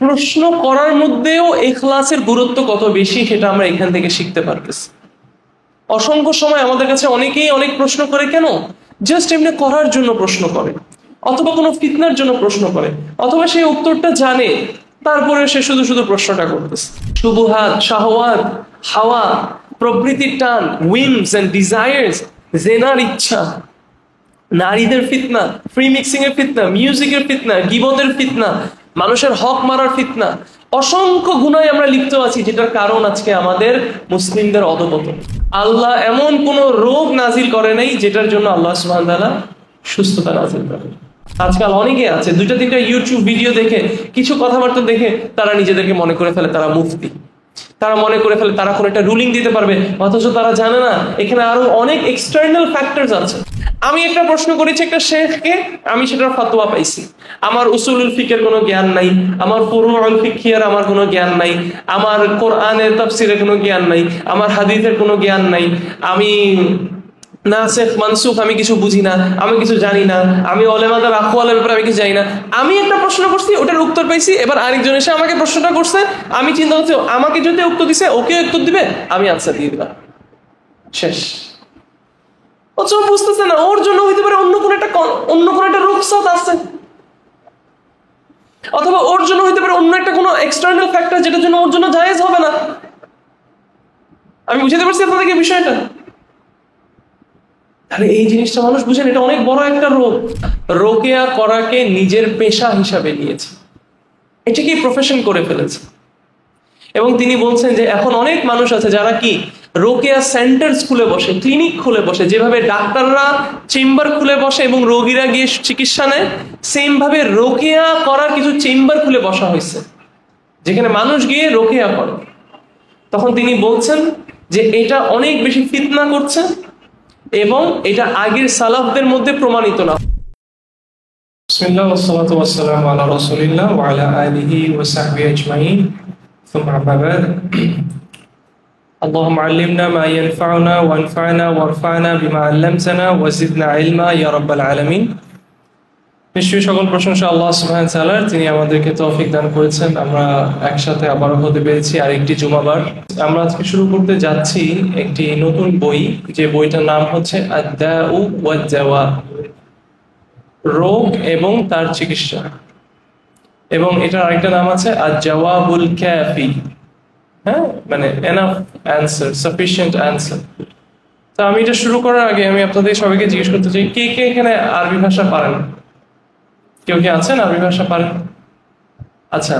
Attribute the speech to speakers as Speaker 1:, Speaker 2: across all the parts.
Speaker 1: প্রশ্ন করার মধ্যেও ইখলাসের গুরুত্ব কত বেশি সেটা আমরা এখান থেকে শিখতে পারতেছি। অসংখ্য সময় আমাদের কাছে অনেকেই অনেক প্রশ্ন করে, কেন? জাস্ট এমনি করার জন্য প্রশ্ন করে, অথবা কোনো ফিতনার জন্য প্রশ্ন করে, অথবা সেই উত্তরটা জানে তারপরে সে শুধু শুধু প্রশ্নটা করতেছে। শুবহাত, শাহওয়াত, হাওয়া, প্রবৃত্তির টান, উইমস এন্ড ডিজায়ার্স, জেনার ইচ্ছা, নারীদের ফিতনা, ফ্রি মিক্সিং এর ফিতনা, মিউজিকের ফিতনা, গীবতের ফিতনা, মানুষের হক মারার ফিতনা, অসংখ্য গুনায় আমরা লিপ্ত আছি, যেটার কারণ আজকে আমাদের মুসলিমদের অধঃপতন। আল্লাহ এমন কোন রোগ নাজিল করে নাই যেটার জন্য আল্লাহ সুবহানাহু ওয়া তাআলা সুস্থতা নাজিল করেন। আজকাল অনেকে আছে দুইটা তিনটা ইউটিউব ভিডিও দেখে, কিছু কথাবার্তা দেখে তারা নিজেদেরকে মনে করে ফেলে তারা মুফতি, তারা মনে করে ফেলে তারা কোনো একটা রুলিং দিতে পারবে, অথচ তারা জানে না এখানে আরো অনেক এক্সটার্নাল ফ্যাক্টরস আছে। আমি একটা প্রশ্ন করেছি একটা শেখকে, আমি সেটার ফতোয়া পাইছি, আমার উসুলুল ফিকের কোনো জ্ঞান নাই, আমার ফুরুউল ফিকহিয়ার আমার কোনো জ্ঞান নাই, আমার কোরআনের তাফসীরের কোনো জ্ঞান নাই, আমার হাদিসের কোনো জ্ঞান নাই, আমি নাসিখ মানসুখ আমি কিছু বুঝি না, আমি কিছু জানি না, আমি উলামাদের আকওয়ালের ব্যাপারে আমি কিছু জানি না। আমি একটা প্রশ্ন করছি, ওটার উত্তর পাইছি, এবার আরেকজন এসে আমাকে প্রশ্নটা করছে, আমি চিন্তা করছি আমাকে যদি উত্তর দিছে ওকে উত্তর দিবে, আমি আনসার দিয়ে দিলাম, শেষ। ও চোখ বুঝতেছে না ওর জন্য হইতে পারে অন্য কোনো একটা রুখসাত আছে, অথবা ওর জন্য হইতে পারে অন্য একটা কোনো এক্সটার্নাল ফ্যাক্টর যেটার জন্য ওর জন্য জায়েজ হবে না। আমি বুঝতে পারছি আপনাদেরকে বিষয়টা। তাহলে এই জিনিসটা মানুষ বুঝেন, এটা অনেক বড় একটা রোগ। রোকেয়া করাকে নিজের পেশা হিসাবে নিয়েছে, এটাকে প্রফেশন করে ফেলেছে। এবং তিনি বলছেন যে এখন অনেক মানুষ আছে যারা কি রোকেয়া সেন্টার্স খুলে বসে, ক্লিনিক খুলে বসে, যেভাবে ডাক্তাররা চেম্বার খুলে বসে এবং রোগীরা গিয়ে চিকিৎসা নেয়, সেম ভাবে রোকেয়া করার কিছু চেম্বার খুলে বসা হয়েছে যেখানে মানুষ গিয়ে রোকেয়া করে। তখন তিনি বলছেন যে এটা অনেক বেশি ফিতনা করছে এবং এটা আগের সালাফদের মধ্যে প্রমাণিত না। বিসমিল্লাহ ওয়াসসালাতু ওয়াসসালামু আলা রাসূলিল্লাহ ওয়া আলা আলিহি ওয়া সাহবিহি আজমাইন। সুম্মা আম্মা বা'দ। اللهم علمنا ما ينفعنا وانفعنا وارفعنا بما علمتنا وزدنا علما يا رب العالمين। নিশ্চয়ই সকল প্রশংসা আল্লাহ সুবহানাহু ওয়া তাআলার, তিনি আমাদেরকে তৌফিক দান করেছেন আমরা একসাথে আবারও হতে পেরেছি আরেকটি জুমাবার। আমরা আজকে শুরু করতে যাচ্ছি একটি নতুন বই, যে বইটার নাম হচ্ছে আদ-দাউ ওয়াদ-দাওয়া, রোগ এবং তার চিকিৎসা। এবং এটার আরেকটা নাম আছে আজ-জাওয়াবুল কাফি, হ্যাঁ, মানে এনাফ অ্যান্সার, সাফিসিয়েন্ট অ্যান্সার। তো আমি এটা শুরু করার আগে আমি আপনাদের সবাইকে জিজ্ঞেস করতে চাই, কে কে এখানে আরবি ভাষা পারেন? কেউ কি আছেন আরবি ভাষা পারেন? আচ্ছা,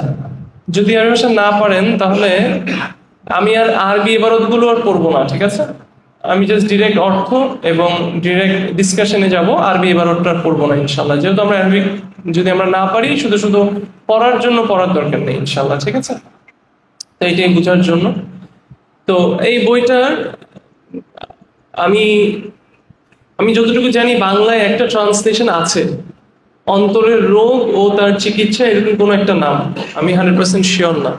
Speaker 1: যদি আরবি ভাষা না পারেন তাহলে আমি আর আরবি ইবারতগুলো আর পড়বো না, ঠিক আছে? আমি জাস্ট ডিরেক্ট অর্থ এবং ডিরেক্ট ডিসকাশনে যাব, আরবি ইবারতটা পড়বো না ইনশাল্লাহ। যেহেতু আমরা আরবি যদি আমরা না পারি, শুধু শুধু পড়ার জন্য পড়ার দরকার নেই ইনশাল্লাহ, ঠিক আছে? তো এইটাই বোঝার জন্য। তো এই বইটার আমি যতটুকু জানি বাংলায় একটা ট্রান্সলেশন আছে, অন্তরের রোগ ও তার চিকিৎসা, এরকম কোনো একটা নাম, আমি 100% শিওর না।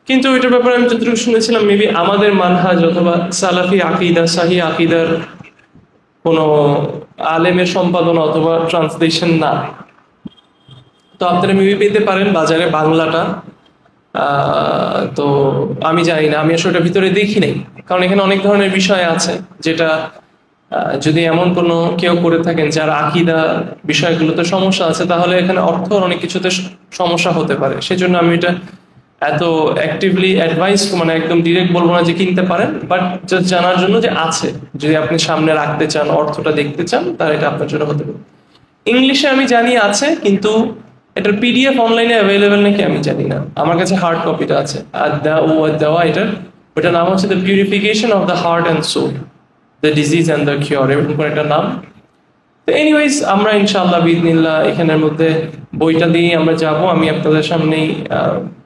Speaker 1: কিন্তু ওইটার ব্যাপারে আমি যতটুকু শুনেছিলাম মেবি আমাদের মানহাজ অথবা সালাফি আকিদা, সাহি আকিদার কোনো আলেমের সম্পাদনা অথবা ট্রান্সলেশন না। তো আপনারা মেবি পেতে পারেন বাজারে বাংলাটা। তো আমি জানি না, আমি আসলে ওটার ভিতরে দেখি নাই, কারণ এখানে অনেক ধরনের বিষয় আছে যেটা যদি এমন কোনো কেউ করে থাকেন যার আকীদা বিষয়গুলোতে সমস্যা আছে, তাহলে এখানে অর্থ অনেক কিছুতে সমস্যা হতে পারে। সেজন্য আমি এটা এত অ্যাক্টিভলি অ্যাডভাইস, মানে একদম ডিরেক্ট বলবো না যে কিনতে পারেন, বাট জাস্ট জানার জন্য যে আছে, যদি আপনি সামনে রাখতে চান, অর্থটা দেখতে চান, তাহলে এটা আপনার জন্য হতে পারে। ইংলিশে আমি জানি আছে, কিন্তু এটার পিডিএফ অনলাইনে অ্যাভেলেবেল নাকি আমি জানি না। আমার কাছে হার্ড কপিটা আছে আদ-দাউ ওয়াদ-দাওয়া, ওটার নাম হচ্ছে the purification of the heart and soul, the disease and the cure, এরকম করে একটা নাম। তো এনিওয়েজ আমরা ইনশাআল্লাহ বিইذনিল্লাহ এখানের মধ্যে বইটা দিয়ে আমরা যাব। আমি আপনাদের সামনেই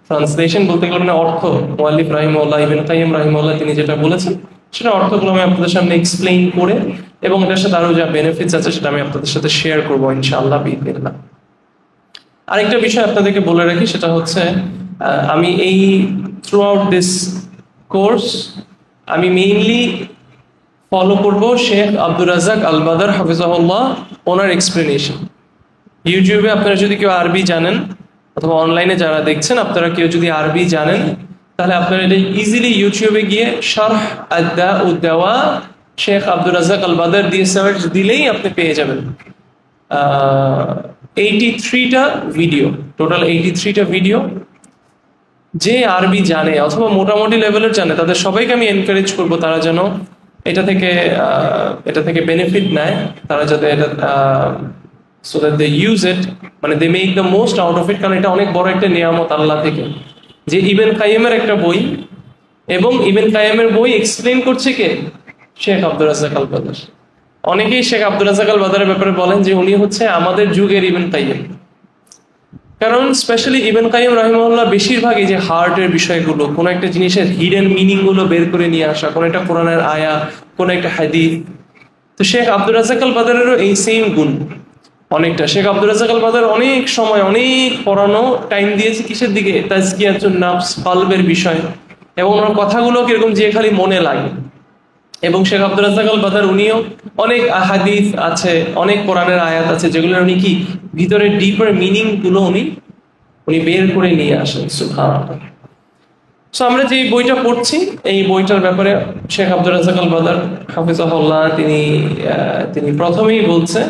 Speaker 1: ট্রান্সলেশন বলতে গেলে মানে অর্থ, মুআল্লিফ রাহিমাহুল্লাহ, ইবনে কাইয়িম রাহিমাহুল্লাহ তিনি যেটা বলেছেন সেটা অর্থগুলো আমি আপনাদের সামনে এক্সপ্লেইন করে এবং এটার সাথে আরো যা বেনিফিটস আছে সেটা আমি আপনাদের সাথে শেয়ার করবো ইনশাআল্লাহ বিইذনিল্লাহ। আরেকটা বিষয় আপনাদেরকে বলে রাখি, সেটা হচ্ছে আমি এই থ্রু আউট দিস কোর্স আমি মেইনলি ফলো করব শেখ আব্দুর রাজ্জাক আল বাদর হাফিজাহুল্লাহ, ওনার এক্সপ্লেনেশন। ইউটিউবে আপনারা যদি কেউ আরবি জানেন অথবা অনলাইনে যারা দেখছেন, আপনারা কেউ যদি আরবি জানেন তাহলে আপনারা এটা ইজিলি ইউটিউবে গিয়ে শারহ আদ-দাওয়া শেখ আব্দুর রাজ্জাক আল বাদর দিয়ে সার্চ দিলেই আপনি পেয়ে যাবেন 83টা ভিডিও, টোটাল 83টা ভিডিও। যে আরবি জানে অথবা মোটামুটি লেভেলের জানে তাদের সবাইকে আমি এনকারেজ করবো তারা যেন এটা থেকে বেনিফিট নেয়, তারা যাতে এটা so that they use it, মানে they make the most out of it, কারণ এটা অনেক বড় একটা নিয়ামত আল্লাহ থেকে। যে ইবনে কাইয়িমের একটা বই, এবং ইবনে কাইয়িমের বই এক্সপ্লেইন করছে কে? শেখ আব্দুর রাজ্জাক আল বাদর। অনেকেই শেখ আব্দুর রাজ্জাক আল বাদরের ব্যাপারে বলেন যে উনি হচ্ছে আমাদের যুগের ইবনে কাইয়িম, কারণ স্পেশালি ইবনে কাইয়িম রাহিমাহুল্লাহ বেশিরভাগই যে হার্টের বিষয়গুলো, কোনো একটা জিনিসের হিডেন মিনিং গুলো বের করে নিয়ে আসা, কোনো একটা কোরআনের আয়া, কোনো একটা হাদিস। তো শেখ আব্দুর রাজ্জাক আল বাদরেরও এই সেম গুণ অনেকটা। শেখ আব্দুর রাজ্জাক আল বাদর অনেক সময় অনেক পড়ানো টাইম দিয়েছে কিসের দিকে? তাজকিয়াতুন নাফস, কলবের বিষয়, এবং ওনার কথাগুলো কিরকম যে খালি মনে লাগে। এবং শেখ আব্দুর রাজ্জাক আল বাদর উনিও অনেক হাদিস আছে, অনেক কোরআনের আয়াত আছে যেগুলো উনি কি ভিতরে ডিপার মিনিং গুলো উনি বের করে নিয়ে আসেন। সুবহানাল্লাহ। সো আমরা যে বইটা পড়ছি এই বইটার ব্যাপারে শেখ আব্দুর রাজ্জাক আল বাদর হাফিজাহুল্লাহ তিনি প্রথমেই বলছে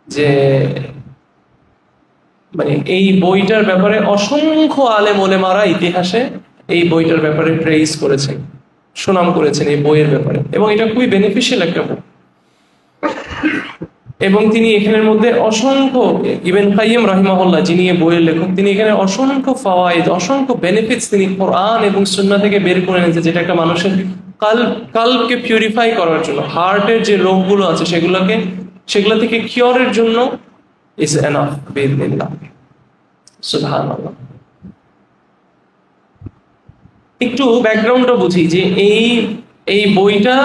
Speaker 1: যে মানে এই বইটার ব্যাপারে অসংখ্য আলেম ওলেমারা ইতিহাসে এই বইটার ব্যাপারে প্রেইজ করেছেন, সুনাম করেছেন এই বইয়ের ব্যাপারে, এবং এটা খুবই বেনিফিশিয়াল একটা বই। এবং তিনি এখানের মধ্যে অসংখ্য, ইবনে কাইয়িম রাহিমাহুল্লাহ যিনি এই বইয়ের লেখক, তিনি এখানে অসংখ্য ফাওয়ায়েদ, অসংখ্য বেনিফিটস তিনি কোরআন এবং সুন্নাহ থেকে বের করে এনেছে, যেটা একটা মানুষের কালবকে পিউরিফাই করার জন্য, হার্টের যে রোগগুলো আছে সেগুলো থেকে কিওরের জন্য ইজ এনাফ বিইذنিল্লাহ। সুবহানাল্লাহ। একটু ব্যাকগ্রাউন্ডটা বুঝি যে এই বইটা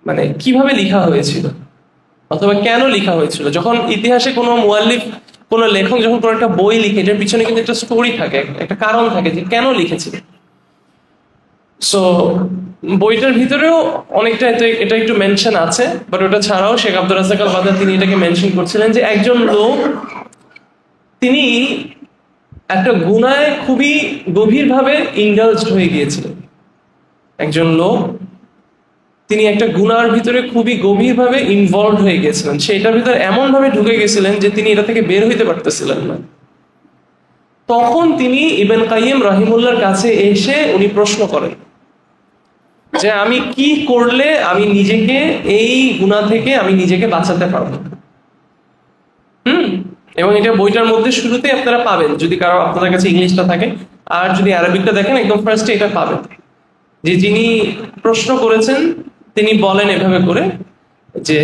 Speaker 1: মানে কিভাবে লেখা হয়েছিল অথবা কেন লেখা হয়েছিল। যখন ইতিহাসে কোনো মুআল্লিফ, কোনো লেখক যখন কোনো একটা বই লিখে, এটার পিছনে কিন্তু একটা স্টোরি থাকে, একটা কারণ থাকে যে কেন লিখেছিল। সো বইটার ভিতরেও অনেকটা এটা একটু মেনশন আছে, বাট ওটা ছাড়াও শেখ আব্দুর রাজ্জাক আল বাদর তিনি এটাকে মেনশন করছিলেন যে একজন লোক তিনি একটা গুনায় খুবই গভীরভাবে ইন্ডালজড হয়ে গিয়েছিলেন। একজন লোক তিনি একটা গুনার ভিতরে খুবই গভীরভাবে ইনভলভ হয়ে গেছিলেন, সেটার ভিতরে এমন ভাবে ঢুকে গেছিলেন যে তিনি এটা থেকে বের হইতে পারতেছিলেন না। তখন তিনি ইবনে কাইয়িম রাহিমাহুল্লাহর কাছে এসে উনি প্রশ্ন করেন যে আমি কি করলে আমি নিজেকে এই গুনাহ থেকে আমি নিজেকে বাঁচাতে পারবো। এবং এটা বইটার মধ্যে শুরুতেই আপনারা পাবেন, যদি কারো আপনাদের কাছে ইংলিশটা থাকে, আর যদি আরবিকটা দেখেন একদম ফার্স্টে এটা পাবেন। যে যিনি প্রশ্ন করেছেন তিনি বলেন এভাবে করে যে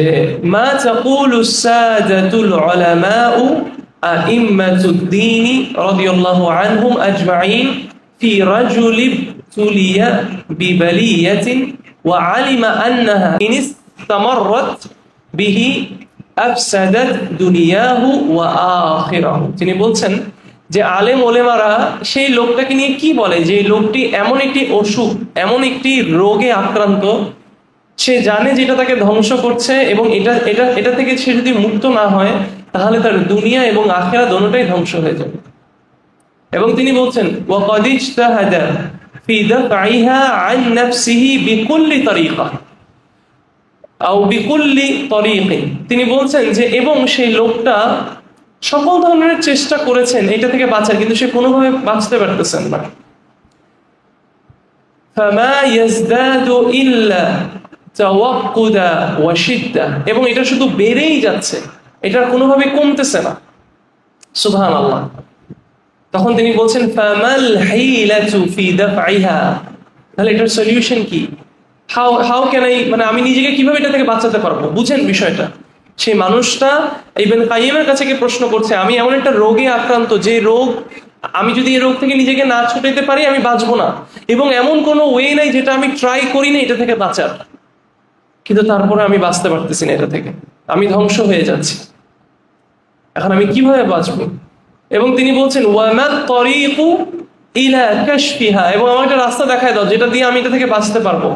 Speaker 1: মা তাকুলুস সাদাতুল উলামাউ আইম্মাতুদ্দীন রাদিয়াল্লাহু আনহুম আজমাইন ফি রাজুলিন তুলিয়া বিবালিয়াতিন ওয়া আলিমা আন্নাহা ইন ইসতামাররাত বিহি আফসাদাত দুনিয়াহু ওয়া আখিরাহু। তিনি বলছেন যে আলেম ওলেমারা সেই লোকটাকে নিয়ে কি বলে, যে লোকটি এমন একটি অসুখ, এমন একটি রোগে আক্রান্ত, সে জানে যেটা তাকে ধ্বংস করছে, এবং এটা থেকে সে যদি মুক্ত না হয় তাহলে তার দুনিয়া এবং আখিরা দুটোটাই ধ্বংস হয়ে যাবে। এবং তিনি বলছেন ওয়াকাদ ইজতাহাদা ফি দাফইহা আন নাফসিহি বিকুল্লি তরিকা আও বিকুল্লি তরিকিন। তিনি বলছেন যে এবং সেই লোকটা সকল ধরনের চেষ্টা করেছেন এটা থেকে বাঁচার, কিন্তু সে কোনোভাবে বাঁচতে পারতেছেন না। ফামা ইয়াজদাদু ইল্লা তাওয়াক্কুদা ওয়া শিদ্দা, এবং এটা শুধু বেড়েই যাচ্ছে, এটা কোনোভাবে কমতেছে না। সুবহানাল্লাহ। তখন তিনি বলছেন ফামাল হাইলাতু ফি দাফইহা, তাহলে এটার সলিউশন কি? হাউ ক্যান আই, মানে আমি নিজেকে কিভাবে এটা থেকে বাঁচাতে পারবো? বুঝেন বিষয়টা। সেই মানুষটা ইবনে কাইয়িমের কাছে গিয়ে প্রশ্ন করছে আমি এমন একটা রোগে আক্রান্ত, যে রোগ আমি যদি এই রোগ থেকে নিজেকে না ছুটাইতে পারি আমি বাঁচবো না, এবং এমন কোনো ওয়ে নাই যেটা আমি ট্রাই করি না এটা থেকে বাঁচার, কিন্তু তারপরে আমি বাঁচতে পারতেছি না এটা থেকে, আমি ধ্বংস হয়ে যাচ্ছি, এখন আমি কিভাবে বাঁচবো? এবং তিনি বলছেন ওয়ামাত তরিকু ইলা কাশফিহা, এবং আমার একটা রাস্তা দেখায় দাও যেটা দিয়ে আমি এটা থেকে বাঁচতে পারবো।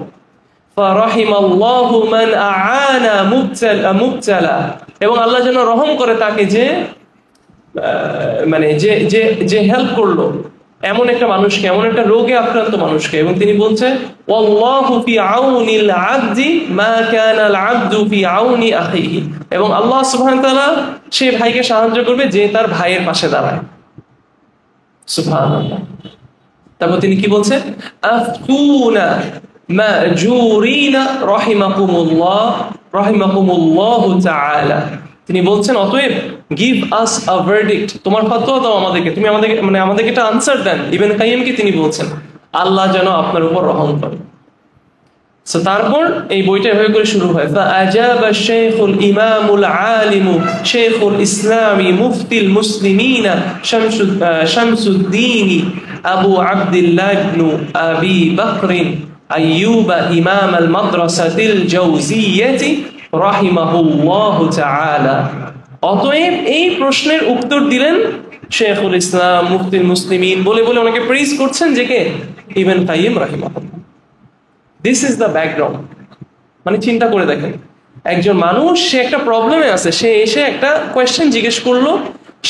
Speaker 1: ফারাহিমাল্লাহু মান আআনা মুবতালা, এবং আল্লাহ যেন রহম করে তাকে যে মানে যে যে যে হেল্প করলো এমন একটা মানুষকে, এমন একটা রোগে আক্রান্ত মানুষকে, এবং তিনি বলছেন ওয়াল্লাহু ফি আউনিল আবদি মা কানাল আবদু ফি আউনি আখিহি, এবং আল্লাহ সুবহানাহু ওয়া তাআলা সেই ভাইকে সাহায্য করবে যে তার ভাইয়ের পাশে দাঁড়ায়। সুবহানাল্লাহ। তারপর তিনি কি বলছেন, আফতুনা মাজুরিনা রাহিমাকুমুল্লাহ তাআলা। তিনি বলছেন অতএব গিভ আস আ ভার্ডিক্ট, তোমার ফতোয়া দাও আমাদেরকে, তুমি আমাদেরকে মানে আমাদেরকে একটা আনসার দেন। ইবনে কাইয়িমকে তিনি বলছেন আল্লাহ যেন আপনার উপর রহম করে। সো তারপর এই বইটা এভাবে করে শুরু হয়, ফাআজাবা শাইখুল ইমামুল আলিমু শাইখুল ইসলামি মুফতিল মুসলিমিনা শামসুদ্দীন আবু আব্দুল্লাহ ইবনে আবি বকর আইয়ুব ইমাম আল মাদ্রাসাতিল জাওজিয়্যাতি রাহিমাহুল্লাহু তাআলা। অতএব এই প্রশ্নের উত্তর দিলেন শাইখুল ইসলাম মুফতিল মুসলিমিন, বলে বলে ওনাকে প্রেজ করছেন যে কে, ইবনে কাইয়িম রাহিমাহুল্লাহ। This is the background. মানে চিন্তা করে দেখেন, একজন মানুষ সে একটা প্রবলেমে আছে, সে এসে একটা কোয়েশ্চেন জিজ্ঞেস করলো,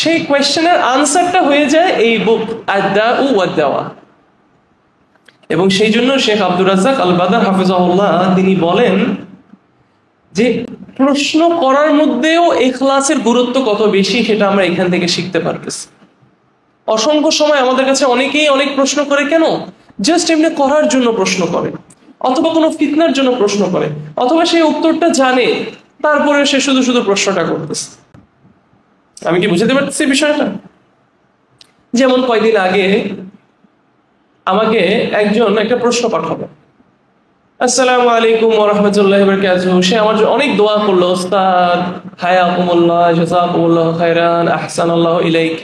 Speaker 1: সেই কোয়েশ্চেনের আনসারটা হয়ে যায় এই বুক আদ-দাউ ওয়াদ-দাওয়া। এবং সেই জন্য শেখ আব্দুর রাজ্জাক আল বাদার হাফিজাহুল্লাহ তিনি বলেন যে প্রশ্ন করার মধ্যেও ইখলাসের গুরুত্ব কত বেশি সেটা আমরা এখান থেকে শিখতে পারতেছি। অসংখ্য সময় আমাদের কাছে অনেকেই অনেক প্রশ্ন করে, কেন? জাস্ট এমনি করার জন্য প্রশ্ন করে, অথবা কোনো ফিতনার জন্য প্রশ্ন করে, অথবা সেই উত্তরটা জানে তারপরে সে শুধু শুধু প্রশ্নটা করতেছে। আমি কি বুঝতে পারতেছি বিষয়টা? যেমন কয়েকদিন আগে আমাকে একজন একটা প্রশ্ন পাঠালো, আসসালামু আলাইকুম ওয়া রাহমাতুল্লাহি ওয়া বারাকাতুহু। সে আমার জন্য অনেক দোয়া করলো, ওস্তাদ হায়াকুমুল্লাহ জাযাকুমুল্লাহু খাইরান আহসানাল্লাহু ইলাইক,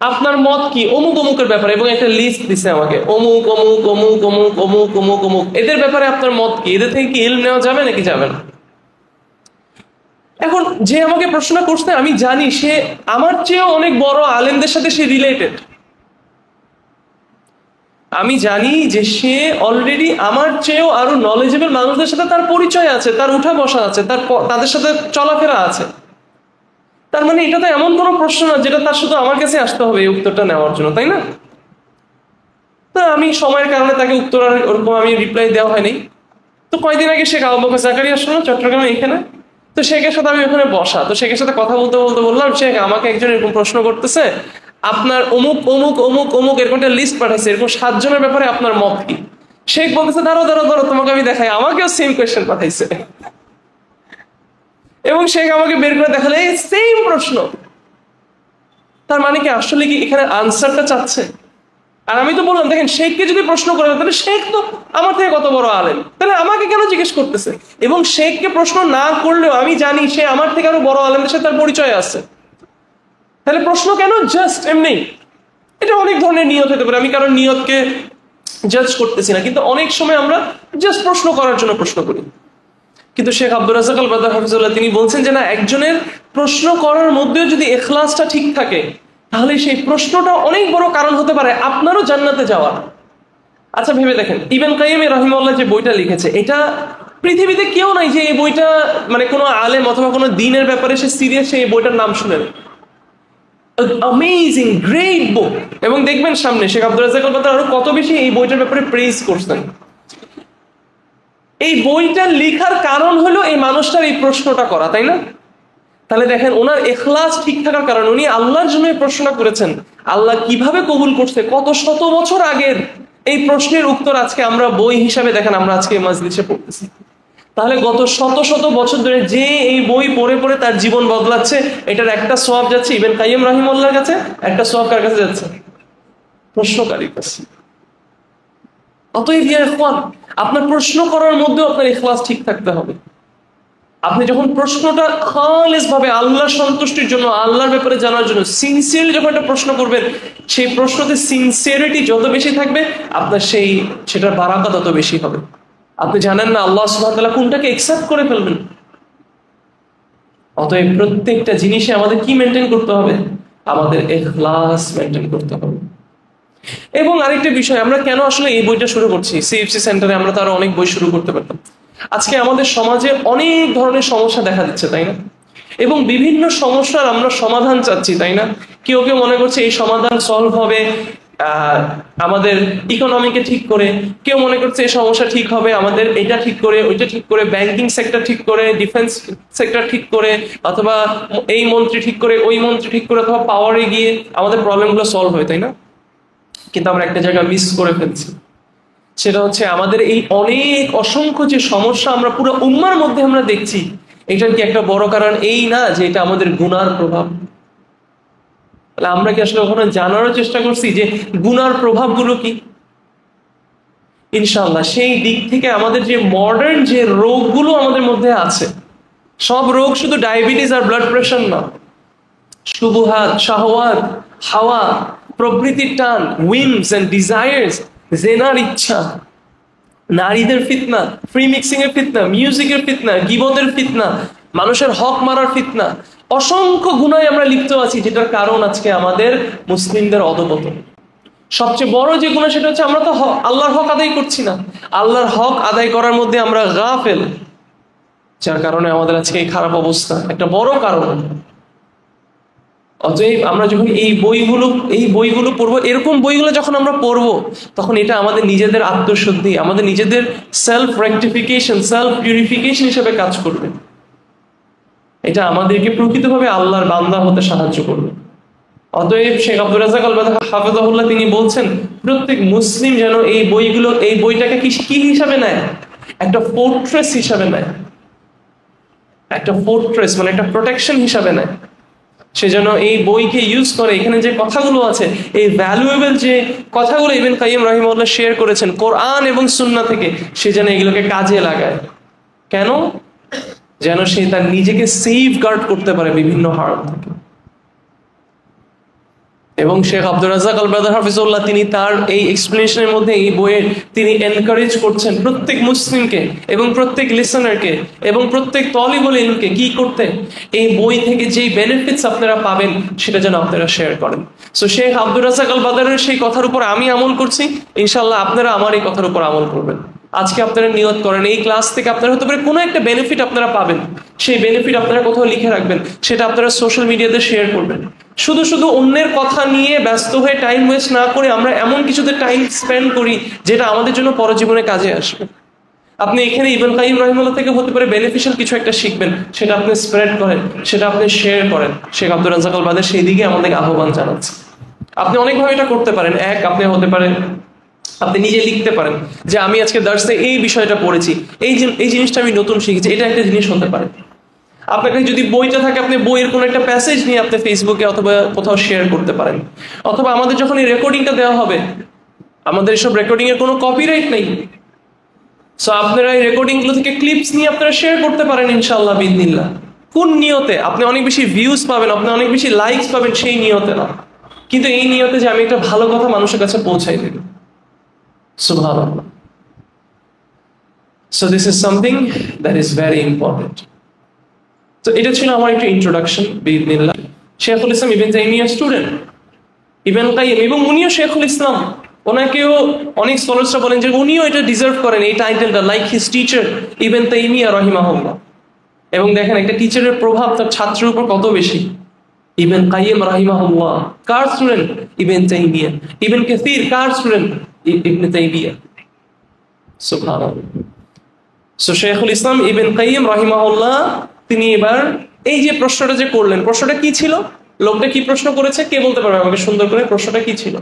Speaker 1: আপনার মত কি অমুক অমুকের ব্যাপারে, এবং একটা লিস্ট দিছে আমাকে, অমুক অমুক অমুক অমুক অমুক অমুক অমুক, এদের ব্যাপারে আপনার মত কি, এদের থেকে কি ইলম নেওয়া যাবে নাকি যাবে না? এখন যে আমাকে প্রশ্ন করছে আমি জানি সে আমার চেয়েও অনেক বড় আলেমদের সাথে সে রিলেটেড, আমি জানি যে সে অলরেডি আমার চেয়েও আরো নলেজেবল মানুষদের সাথে তার পরিচয় আছে, তার উঠা বসা আছে, তাদের সাথে চলাফেরা আছে। তার মানে এটা তো এমন কোনো প্রশ্ন না যেটা তার শুধু আমার কাছে আসতে হবে এই উত্তরটা নেওয়ার জন্য, তাই না? তো আমি সময়ের কারণে তাকে উত্তর আর ওরকম আমি রিপ্লাই দেওয়া হয়নি। তো কয়েকদিন আগে শেখ আবু বকর জাকারিয়া আসলো চট্টগ্রামে এখানে, তো শেখের সাথে আমি ওখানে বসা, তো শেখের সাথে কথা বলতে বলতে বললাম, শেখ আমাকে একজন এরকম প্রশ্ন করতেছে, আপনার অমুক অমুক অমুক অমুক এরকম একটা লিস্ট পাঠাইছে, এরকম 7 জনের ব্যাপারে আপনার মত কি? শেখ বলতেছে দাঁড়ো দাঁড়ো দাঁড়ো তোমাকে আমি দেখাই, আমাকেও সেম কোয়েশ্চেন পাঠাইছে, এবং শেখ আমাকে বের করে দেখালে এই সেম প্রশ্ন। তার মানে কি আসলে কি এখানে আনসারটা চাচ্ছে? আর আমি তো বললাম দেখেন, শেখকে যদি প্রশ্ন করে তাহলে শেখ তো আমার থেকে কত বড় আলেম, তাহলে আমাকে কেন জিজ্ঞেস করতেছে? এবং শেখকে প্রশ্ন না করলেও আমি জানি সে আমার থেকে আরো বড় আলেমদের সাথে তার পরিচয় আছে, তাহলে প্রশ্ন কেন? জাস্ট এমনি। এটা অনেক ধরনের নিয়ত হতে পারে, আমি কারণ নিয়তকে জাজ করতেছি না, কিন্তু অনেক সময় আমরা জাস্ট প্রশ্ন করার জন্য প্রশ্ন করি। কিন্তু শেখ আব্দুর রাজ্জাক আল বাদার হাফিজাহুল্লাহ তিনি বলছেন যে না, একজনের প্রশ্ন করার মধ্যেও যদি ইখলাসটা ঠিক থাকে তাহলে সেই প্রশ্নটা অনেক বড় কারণ হতে পারে আপনারও জান্নাতে যাওয়া। আচ্ছা ভেবে দেখেন, ইবনে কাইয়িম রাহিমাহুল্লাহ যে বইটা লিখেছে, এটা পৃথিবীতে কেউ নাই যে এই বইটা মানে কোনো আলেম অথবা কোনো দ্বীনের ব্যাপারে সে সিরিয়াস এই বইটার নাম শুনেন। Amazing great book. এবং দেখবেন সামনে শেখ আব্দুর রাজ্জাক আল বাদার আরো কত বেশি এই বইটার ব্যাপারে প্রেজ করছেন। এই বইটা লেখার কারণ হলো এই মানুষটার এই প্রশ্নটা করা, তাই না? তাহলে দেখেন ওনার ইখলাস ঠিক থাকার কারণে উনি আল্লাহর জন্য এই প্রশ্নটা করেছেন, আল্লাহ কিভাবে কবুল করছে, কত শত বছর আগের এই প্রশ্নের উত্তর আজকে আমরা বই হিসাবে দেখেন আমরা আজকে মাজলিসে পড়তেছি। তাহলে গত শত শত বছর ধরে যে এই বই পড়ে পড়ে তার জীবন বদলাচ্ছে, এটার একটা সওয়াব যাচ্ছে ইবনে কাইয়িম রাহিমাহুল্লাহর কাছে, একটা সওয়াব কার কাছে যাচ্ছে? প্রশ্নকারীর কাছে। অতএব ইয়া ইখওয়ান, আপনার প্রশ্ন করার মধ্যেও আপনার ইখলাস ঠিক থাকতে হবে। আপনি যখন প্রশ্নটা খালিস ভাবে আল্লাহর সন্তুষ্টির জন্য, আল্লাহর ব্যাপারে জানার জন্য সিনসিয়ারলি যখন একটা প্রশ্ন করবেন, সেই প্রশ্নতে সিনসিয়ারিটি যত বেশি থাকবে আপনার সেটার বারাকা তত বেশি হবে। আপনি জানেন না আল্লাহ সুবহানাহু ওয়া তাআলা কোনটাকে একসেপ্ট করে ফেলবেন। অতএব প্রত্যেকটা জিনিসে আমাদের কি মেনটেন করতে হবে? আমাদের ইখলাস মেনটেন করতে হবে। এবং আরেকটা বিষয়, আমরা কেন আসলে এই বইটা শুরু করছি? সিএফসি সেন্টারে আমরা তো আরো অনেক বই শুরু করতে পারতাম। আজকে আমাদের সমাজে অনেক ধরনের সমস্যা দেখা দিচ্ছে, তাই না? এবং বিভিন্ন সমস্যার আমরা সমাধান চাচ্ছি, তাই না? কেউ কেউ মনে করছে এই সমাধান সলভ হবে আমাদের ইকোনমিকে ঠিক করে, কেউ মনে করছে এই সমস্যা ঠিক হবে আমাদের এটা ঠিক করে, ওইটা ঠিক করে, ব্যাংকিং সেক্টর ঠিক করে, ডিফেন্স সেক্টর ঠিক করে, অথবা এই মন্ত্রী ঠিক করে, ওই মন্ত্রী ঠিক করে, অথবা পাওয়ারে গিয়ে আমাদের প্রবলেমগুলো সলভ হয়, তাই না? কিন্তু আমরা একটা জায়গা মিস করে ফেলছি, সেটা হচ্ছে আমাদের এই অনেক অসংখ্য যে সমস্যা আমরা পুরো উম্মার মধ্যে আমরা দেখছি, এটার কি একটা বড় কারণ এই না যে এটা আমাদের গুনার প্রভাব? আমরা কি আসলে ওখানে জানারও চেষ্টা করছি যে গুনার প্রভাবগুলো কি? ইনশাআল্লাহ সেই দিক থেকে আমাদের যে মডার্ন যে রোগগুলো আমাদের মধ্যে আছে, সব রোগ শুধু ডায়াবেটিস আর ব্লাড প্রেশার না, শুবহাত, শাহওয়াত, হাওয়া, প্রবৃত্তির টান, উইমস এন্ড ডিজায়ার্স, জেনার ইচ্ছা, নারীদের ফিতনা, ফ্রি মিক্সিং এর ফিতনা, মিউজিকের ফিতনা, গীবতের ফিতনা, মানুষের হক মারার ফিতনা, অসংখ্য গুনায় আমরা লিপ্ত আছি, যেটার কারণ আজকে আমাদের মুসলিমদের অধঃপতন। সবচেয়ে বড় যে গুনাহ সেটা হচ্ছে আমরা তো আল্লাহর হক আদায় করছি না, আল্লাহর হক আদায় করার মধ্যে আমরা গাফেল, যার কারণে আমাদের আজকে এই খারাপ অবস্থা, একটা বড় কারণ। অতএব আমরা যখন এই বইগুলো পড়বো, এরকম বইগুলো যখন আমরা পড়বো, তখন এটা আমাদের নিজেদের আত্মশুদ্ধি, আমাদের নিজেদের সেলফ রেকটিফিকেশন, সেলফ পিউরিফিকেশন হিসেবে কাজ করবে। এটা আমাদেরকে প্রকৃতভাবে আল্লাহর বান্দা হতে সাহায্য করবে। অতএব শেখ আব্দুর রাজ্জাক আল-বাদার হাফেজাহুল্লাহ তিনি বলছেন, প্রত্যেক মুসলিম যেন এই বইটাকে কি হিসাবে নেয়? একটা ফোর্ট্রেস হিসাবে নেয়, একটা ফোর্ট্রেস মানে একটা প্রোটেকশন হিসাবে নেয়। সে যেন এই বইকে ইউজ করে, এখানে যে কথাগুলো আছে, এই ভ্যালুয়েবল যে কথাগুলো ইবনে কাইয়িম রাহিমাহুল্লাহ শেয়ার করেছেন কোরআন এবং সুন্নাহ থেকে, সে যেন এগুলোকে কাজে লাগায়। কেন? যেন সে তার নিজেকে সেফ গার্ড করতে পারে বিভিন্ন হার্ম থেকে। এবং শেখ আব্দুর রাজ্জাক আল-বাদার হাফিজুল্লাহ তিনি তার এই এক্সপ্লেনেশনের মধ্যে, এই বইয়ের তিনি এনকারেজ করছেন প্রত্যেক মুসলিমকে এবং প্রত্যেক লিসনারকে এবং প্রত্যেক তালিবুল ইলমকে কি করতে, এই বই থেকে যেই বেনিফিটস আপনারা পাবেন সেটা যেন আপনারা শেয়ার করেন। সো শেখ আব্দুর রাজ্জাক আল-বাদারের সেই কথার উপর আমি আমল করছি, ইনশাআল্লাহ আপনারা আমার এই কথার উপর আমল করবেন। আজকে আপনারা নিয়ত করেন, এই ক্লাস থেকে আপনারা হতে পারে কোনো একটা বেনিফিট আপনারা পাবেন, সেই বেনিফিট আপনারা কোথাও লিখে রাখবেন, সেটা আপনারা সোশ্যাল মিডিয়াতে শেয়ার করবেন। শুধু শুধু অন্যের কথা নিয়ে ব্যস্ত হয়ে টাইম ওয়েস্ট না করে আমরা এমন কিছুতে টাইম স্পেন্ড করি যেটা আমাদের জন্য পরজীবনে কাজে আসবে। আপনি এখানে ইবনে কাইয়িম রাহিমাহুল্লাহ থেকে হতে পারে বেনিফিশিয়াল কিছু একটা শিখবেন, সেটা আপনি স্প্রেড করেন, সেটা আপনি শেয়ার করেন। শেখ আব্দুর রাজ্জাক আল-বাদার সেই দিকে আমাদেরকে আহ্বান জানাচ্ছে। আপনি অনেকভাবে এটা করতে পারেন। আপনি হতে পারেন আপনি নিজে লিখতে পারেন যে আমি আজকে দার্সে এই বিষয়টা পড়েছি, এই জিনিসটা আমি নতুন শিখেছি, এটা একটা জিনিস হতে পারে। আপনার কাছে যদি বইটা থাকে, আপনি বইয়ের কোনো একটা প্যাসেজ নিয়ে আপনি ফেসবুকে অথবা কোথাও শেয়ার করতে পারেন। অথবা আমাদের যখন এই রেকর্ডিংটা দেওয়া হবে, আমাদের এসব রেকর্ডিং এর কোনো কপিরাইট নেই, সো আপনারা এই রেকর্ডিংগুলো থেকে ক্লিপস নিয়ে আপনারা শেয়ার করতে পারেন ইনশাআল্লাহ বিইذনিল্লাহ। কোন নিয়তে? আপনি অনেক বেশি ভিউজ পাবেন, আপনি অনেক বেশি লাইকস পাবেন, সেই নিয়তে না, কিন্তু এই নিয়তে যে আমি একটা ভালো কথা মানুষের কাছে পৌঁছাই দেব। সুবহানাল্লাহ। So this is something that is very important. তো এটা ছিল আমার একটা ইন্ট্রোডাকশন বিইذনিল্লাহ। শেখুল ইসলাম ইবনে তাইমিয়ার স্টুডেন্ট ইবনে কাইয়িম, এবং উনিও শেখুল ইসলাম, ওনাকেও অনেক স্কলারসরা বলেন যে উনিও এটা ডিজার্ভ করেন এই টাইটেলটা, লাইক হিজ টিচার ইবনে তাইমিয়া রাহিমাহুল্লাহ। এবং দেখেন একটা টিচারের প্রভাব তার ছাত্রের উপর কত বেশি। ইবনে কাইয়িম রাহিমাহুল্লাহ কার স্টুডেন্ট? ইবনে তাইমিয়া। ইবনে কাসির কার স্টুডেন্ট? ইবনে তাইমিয়া। সুবহানাল্লাহ। সো শেখুল ইসলাম ইবনে কাইয়িম রাহিমাহুল্লাহ তিনি এবার এই যে প্রশ্নটা যে করলেন, প্রশ্নটা কি ছিল? লোকটা কি প্রশ্ন করেছে? কে বলতে পারবে আমাকে সুন্দর করে? প্রশ্নটা কি ছিল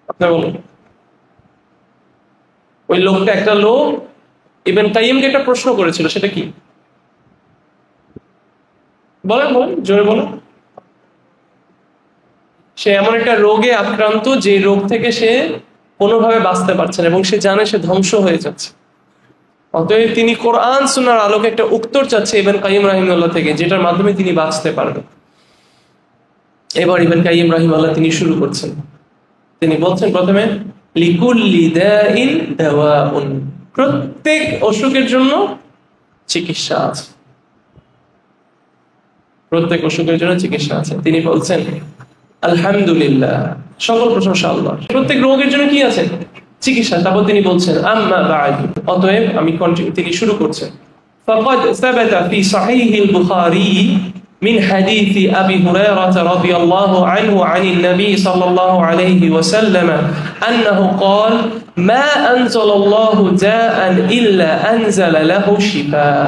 Speaker 1: আপনি বলুন। ওই লোকটা, একটা লোক ইবনে কাইয়িমকে একটা প্রশ্ন করেছিল, সেটা কি? বলেন জোরে বলেন। সে এমন একটা রোগে আক্রান্ত যে রোগ থেকে সে কোনোভাবে বাঁচতে পারছে না এবং সে জানে সে ধ্বংস হয়ে যাচ্ছে। অতএব তিনি কোরআন সুন্নাহর আলোকে একটা উত্তর চাচ্ছে ইবনে কাইয়িম রাহিমাহুল্লাহ থেকে, যেটার মাধ্যমে তিনি বাঁচতে পারবেন। এবার ইবনে কাইয়িম রাহিমাহুল্লাহ তিনি শুরু করছেন। তিনি বলছেন প্রথমে, লিকুল্লি দাইন দাওয়াউন, প্রত্যেক অসুখের জন্য চিকিৎসা আছে, প্রত্যেক অসুখের জন্য চিকিৎসা আছে। তিনি বলছেন আলহামদুলিল্লাহ, সকল প্রশংসা আল্লাহর, প্রত্যেক রোগের জন্য কি আছে? চিকিৎসা। তারপর তিনি বলছেন আম্মা বা'দু, অতএব আমি তিনি শুরু করছেন فقد ثبت في صحيح البخاري من حديث أبي هريرة رضي الله عنه عن النبي صلى الله عليه وسلم أنه قال ما أنزل الله داء إلا أنزل له شفاء.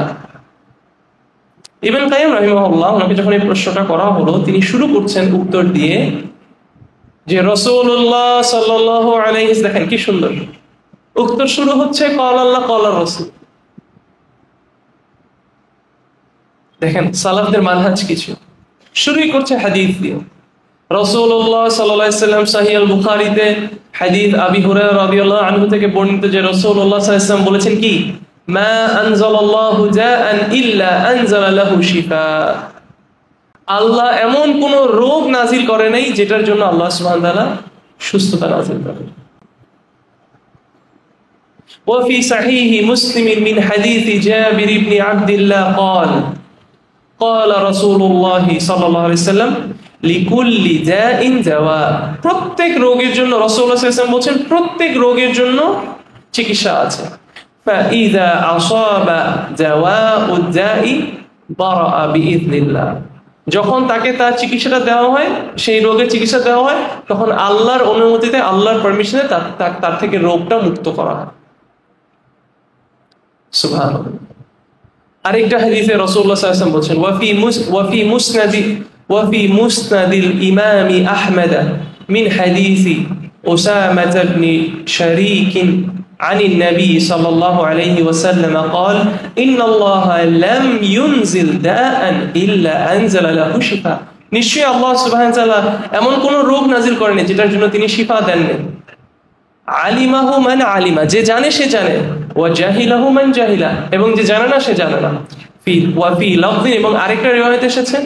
Speaker 1: ইবনে কাইয়িম রাহিমাহুল্লাহ ওনাকে যখন এই প্রশ্নটা করা হলো তিনি শুরু করছেন উত্তর দিয়ে যে রাসূলুল্লাহ সাল্লাল্লাহু আলাইহি দেখেন কি সুন্দর উত্তর শুরু হচ্ছে ক্বাল আল্লাহ ক্বাল রাসূল। দেখেন সালাফদের মানহাজ কিছু শুরুই করছে হাদিস দিয়ে। রাসূলুল্লাহ সাল্লাল্লাহু আলাইহি ওয়াসাল্লাম সহিহ আল বুখারীতে হাদিস আবি হুরায়রা রাদিয়াল্লাহু আনহু থেকে বর্ণিত যে রাসূলুল্লাহ সাল্লাল্লাহু আলাইহি ওয়াসাল্লাম বলেছেন কি মা আনজালাল্লাহু দাআন ইল্লা আনজালা লাহু শিফা। আল্লাহ এমন কোন রোগ নাজিল করে নাই যেটার জন্য আল্লাহ সুবহানাহু ওয়া তাআলা সুস্থতা নাজিল করেন। وفي صحيح مسلم من حديث جابر بن عبد الله قال قال رسول الله صلى الله عليه وسلم لكل داء دواء। প্রত্যেক রোগের জন্য রাসূলুল্লাহ সাল্লাল্লাহু আলাইহি ওয়াসাল্লাম বলেন প্রত্যেক রোগের জন্য চিকিৎসা আছে। فإذا أصاب دواء الداء برأ بإذن الله। যখন তাকে তার চিকিৎসাটা দেওয়া হয় সেই রোগের চিকিৎসা দেওয়া হয় তখন আল্লাহর অনুমতিতে আল্লাহর পারমিশনে তার থেকে রোগটা মুক্ত করা হয়। সুবহানাল্লাহ। আরেকটা হাদিসে রাসূলুল্লাহ সাল্লাল্লাহু আলাইহি ওয়াসাল্লাম বলেন ওয়াফি মুসনাদিল ইমাম আহমদ মিন হাদিসি উসামা ইবনে শারীক عن النبي صلى الله عليه وسلم قال إن الله لم ينزل داء إلا أنزل له شفاء। নিশ্চয়ই আল্লাহ সুবহানাহু ওয়া তাআলা এমন কোন রোগ নাজিল করেন যেটার জন্য তিনি শিফা দেননি। আলিমাহু মান আলিমা, যে জানে সে জানে, ওয়া জাহিলাহু মান জাহিলা, এবং যে জানে না সে জানে না। ফি ওয়া ফি লফজ, এবং আরেকটা রিওয়ায়াতে এসেছে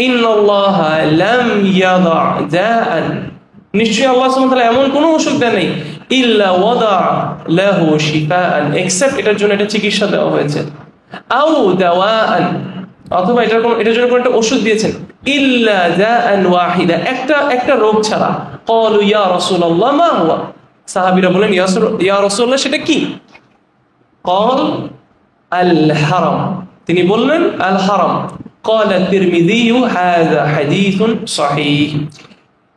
Speaker 1: ইন্নাল্লাহা লাম ইয়াদা দাআন, নিশ্চয়ই আল্লাহ সুবহানাহু ওয়া তাআলা এমন কোনো ওষুধ দেন নাই ইল্লা ওয়াদা লাহু শিফাআন, এক্সেপ্ট এটার জন্য একটা চিকিৎসা দেওয়া হয়েছে। আও দাওয়াআন, অথবা এটার জন্য কোনো একটা ওষুধ দিয়েছেন। ইল্লা দাআন ওয়াহিদা, একটা রোগ ছাড়া। ক্বালু ইয়া রাসূলুল্লাহ মা হুয়া, সাহাবীরা বলেন ইয়া রাসূলুল্লাহ সেটা কি? ক্বাল আল হারাম, তিনি বললেন আল হারাম। ক্বালা তিরমিযী হাযা হাদীসুন সহিহ।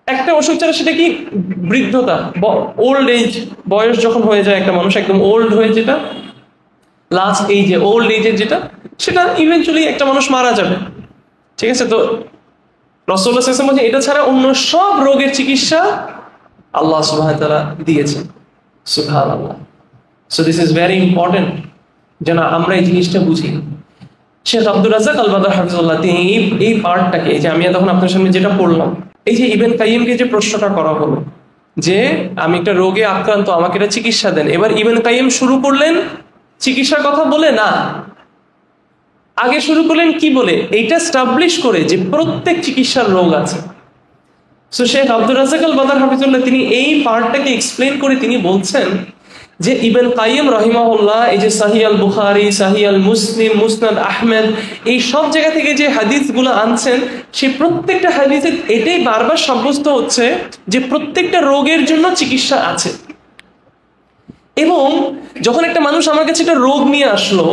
Speaker 1: একটা অসুখ ছাড়া সেটা কি? বৃদ্ধতা, ওল্ড এজ, বয়স যখন হয়ে যায় একটা মানুষ একদম ওল্ড হয়ে, যেটা লাস্ট এইজে ওল্ড এজের যেটা, সেটা ইভেন্চুয়ালি একটা মানুষ মারা যাবে। ঠিক আছে, তো রাসূলুল্লাহ সাল্লাল্লাহু আলাইহি ওয়াসাল্লাম বলেন এটা ছাড়া অন্য সব রোগের চিকিৎসা আল্লাহ সুবহানাহু ওয়া তাআলা দিয়েছেন। সুবহানাল্লাহ। So this is very important যেন আমরা এই জিনিসটা বুঝি। শেখ আব্দুর রাজ্জাক আল বাদার হাফিজাহুল্লাহ তিনি এই পার্টটাকে, যে আমি তখন আপনার সামনে যেটা পড়লাম, এই যে ইবনে কাইয়িমকে যে প্রশ্নটা করা হলো যে আমি একটা রোগে আক্রান্ত, আমাকে এটা চিকিৎসা দেন, এবার ইবনে কাইয়িম শুরু করলেন চিকিৎসার কথা বলে না, আগে শুরু করলেন কি বলে? এইটা স্টাবলিশ করে যে প্রত্যেক চিকিৎসার রোগ আছে। সো শেখ আব্দুর রাজ্জাক আল বাদার হাফিজাহুল্লাহ তিনি এই পার্টটাকে এক্সপ্লেন করে তিনি বলছেন যে ইবনে কাইয়িম রাহিমাহুল্লাহ এই যে সহিহ আল বুখারী, সহিহ আল মুসলিম, মুসনাদ আহমদ, এই সব জায়গা থেকে যে হাদিসগুলো আনছেন সেই প্রত্যেকটা হাদিসে এটাই বারবার সাব্যস্ত হচ্ছে যে প্রত্যেকটা রোগের জন্য চিকিৎসা আছে। এবং যখন একটা মানুষ আমার কাছে একটা রোগ নিয়ে আসলো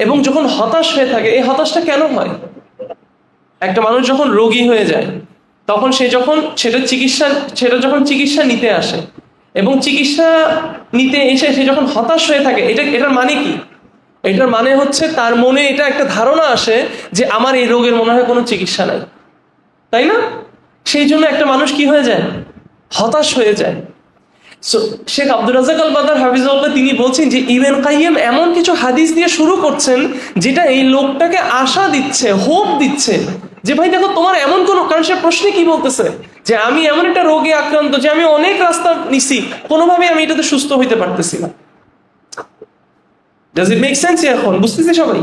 Speaker 1: এবং যখন হতাশ হয়ে থাকে, এই হতাশটা কেন হয়? একটা মানুষ যখন রোগী হয়ে যায় তখন সেটা যখন চিকিৎসা নিতে আসে এবং চিকিৎসা নিতে এসে সে যখন হতাশ হয়ে থাকে, এটার মানে কি? এটার মানে হচ্ছে তার মনে এটা একটা ধারণা আসে যে আমার এই রোগের মনে হয় কোনো চিকিৎসা নাই, তাই না? সেই জন্য একটা মানুষ কি হয়ে যায়? হতাশ হয়ে যায়। সো শেখ আব্দুর রাজ্জাক আল বাদার হাফিজাহুল্লাহ তিনি বলছেন যে ইবনে কাইয়িম এমন কিছু হাদিস দিয়ে শুরু করছেন যেটা এই লোকটাকে আশা দিচ্ছে, হোপ দিচ্ছে যে ভাই দেখো তোমার এমন কোনো, কারণ সে প্রশ্নে কি বলতেছে যে আমি এমন একটা রোগে আক্রান্ত যে আমি অনেক রাস্তা নিছি, কোনোভাবে আমি এটাতে সুস্থ হইতে পারতেছি না। Does it make sense? এখন বুঝতেছি সবাই?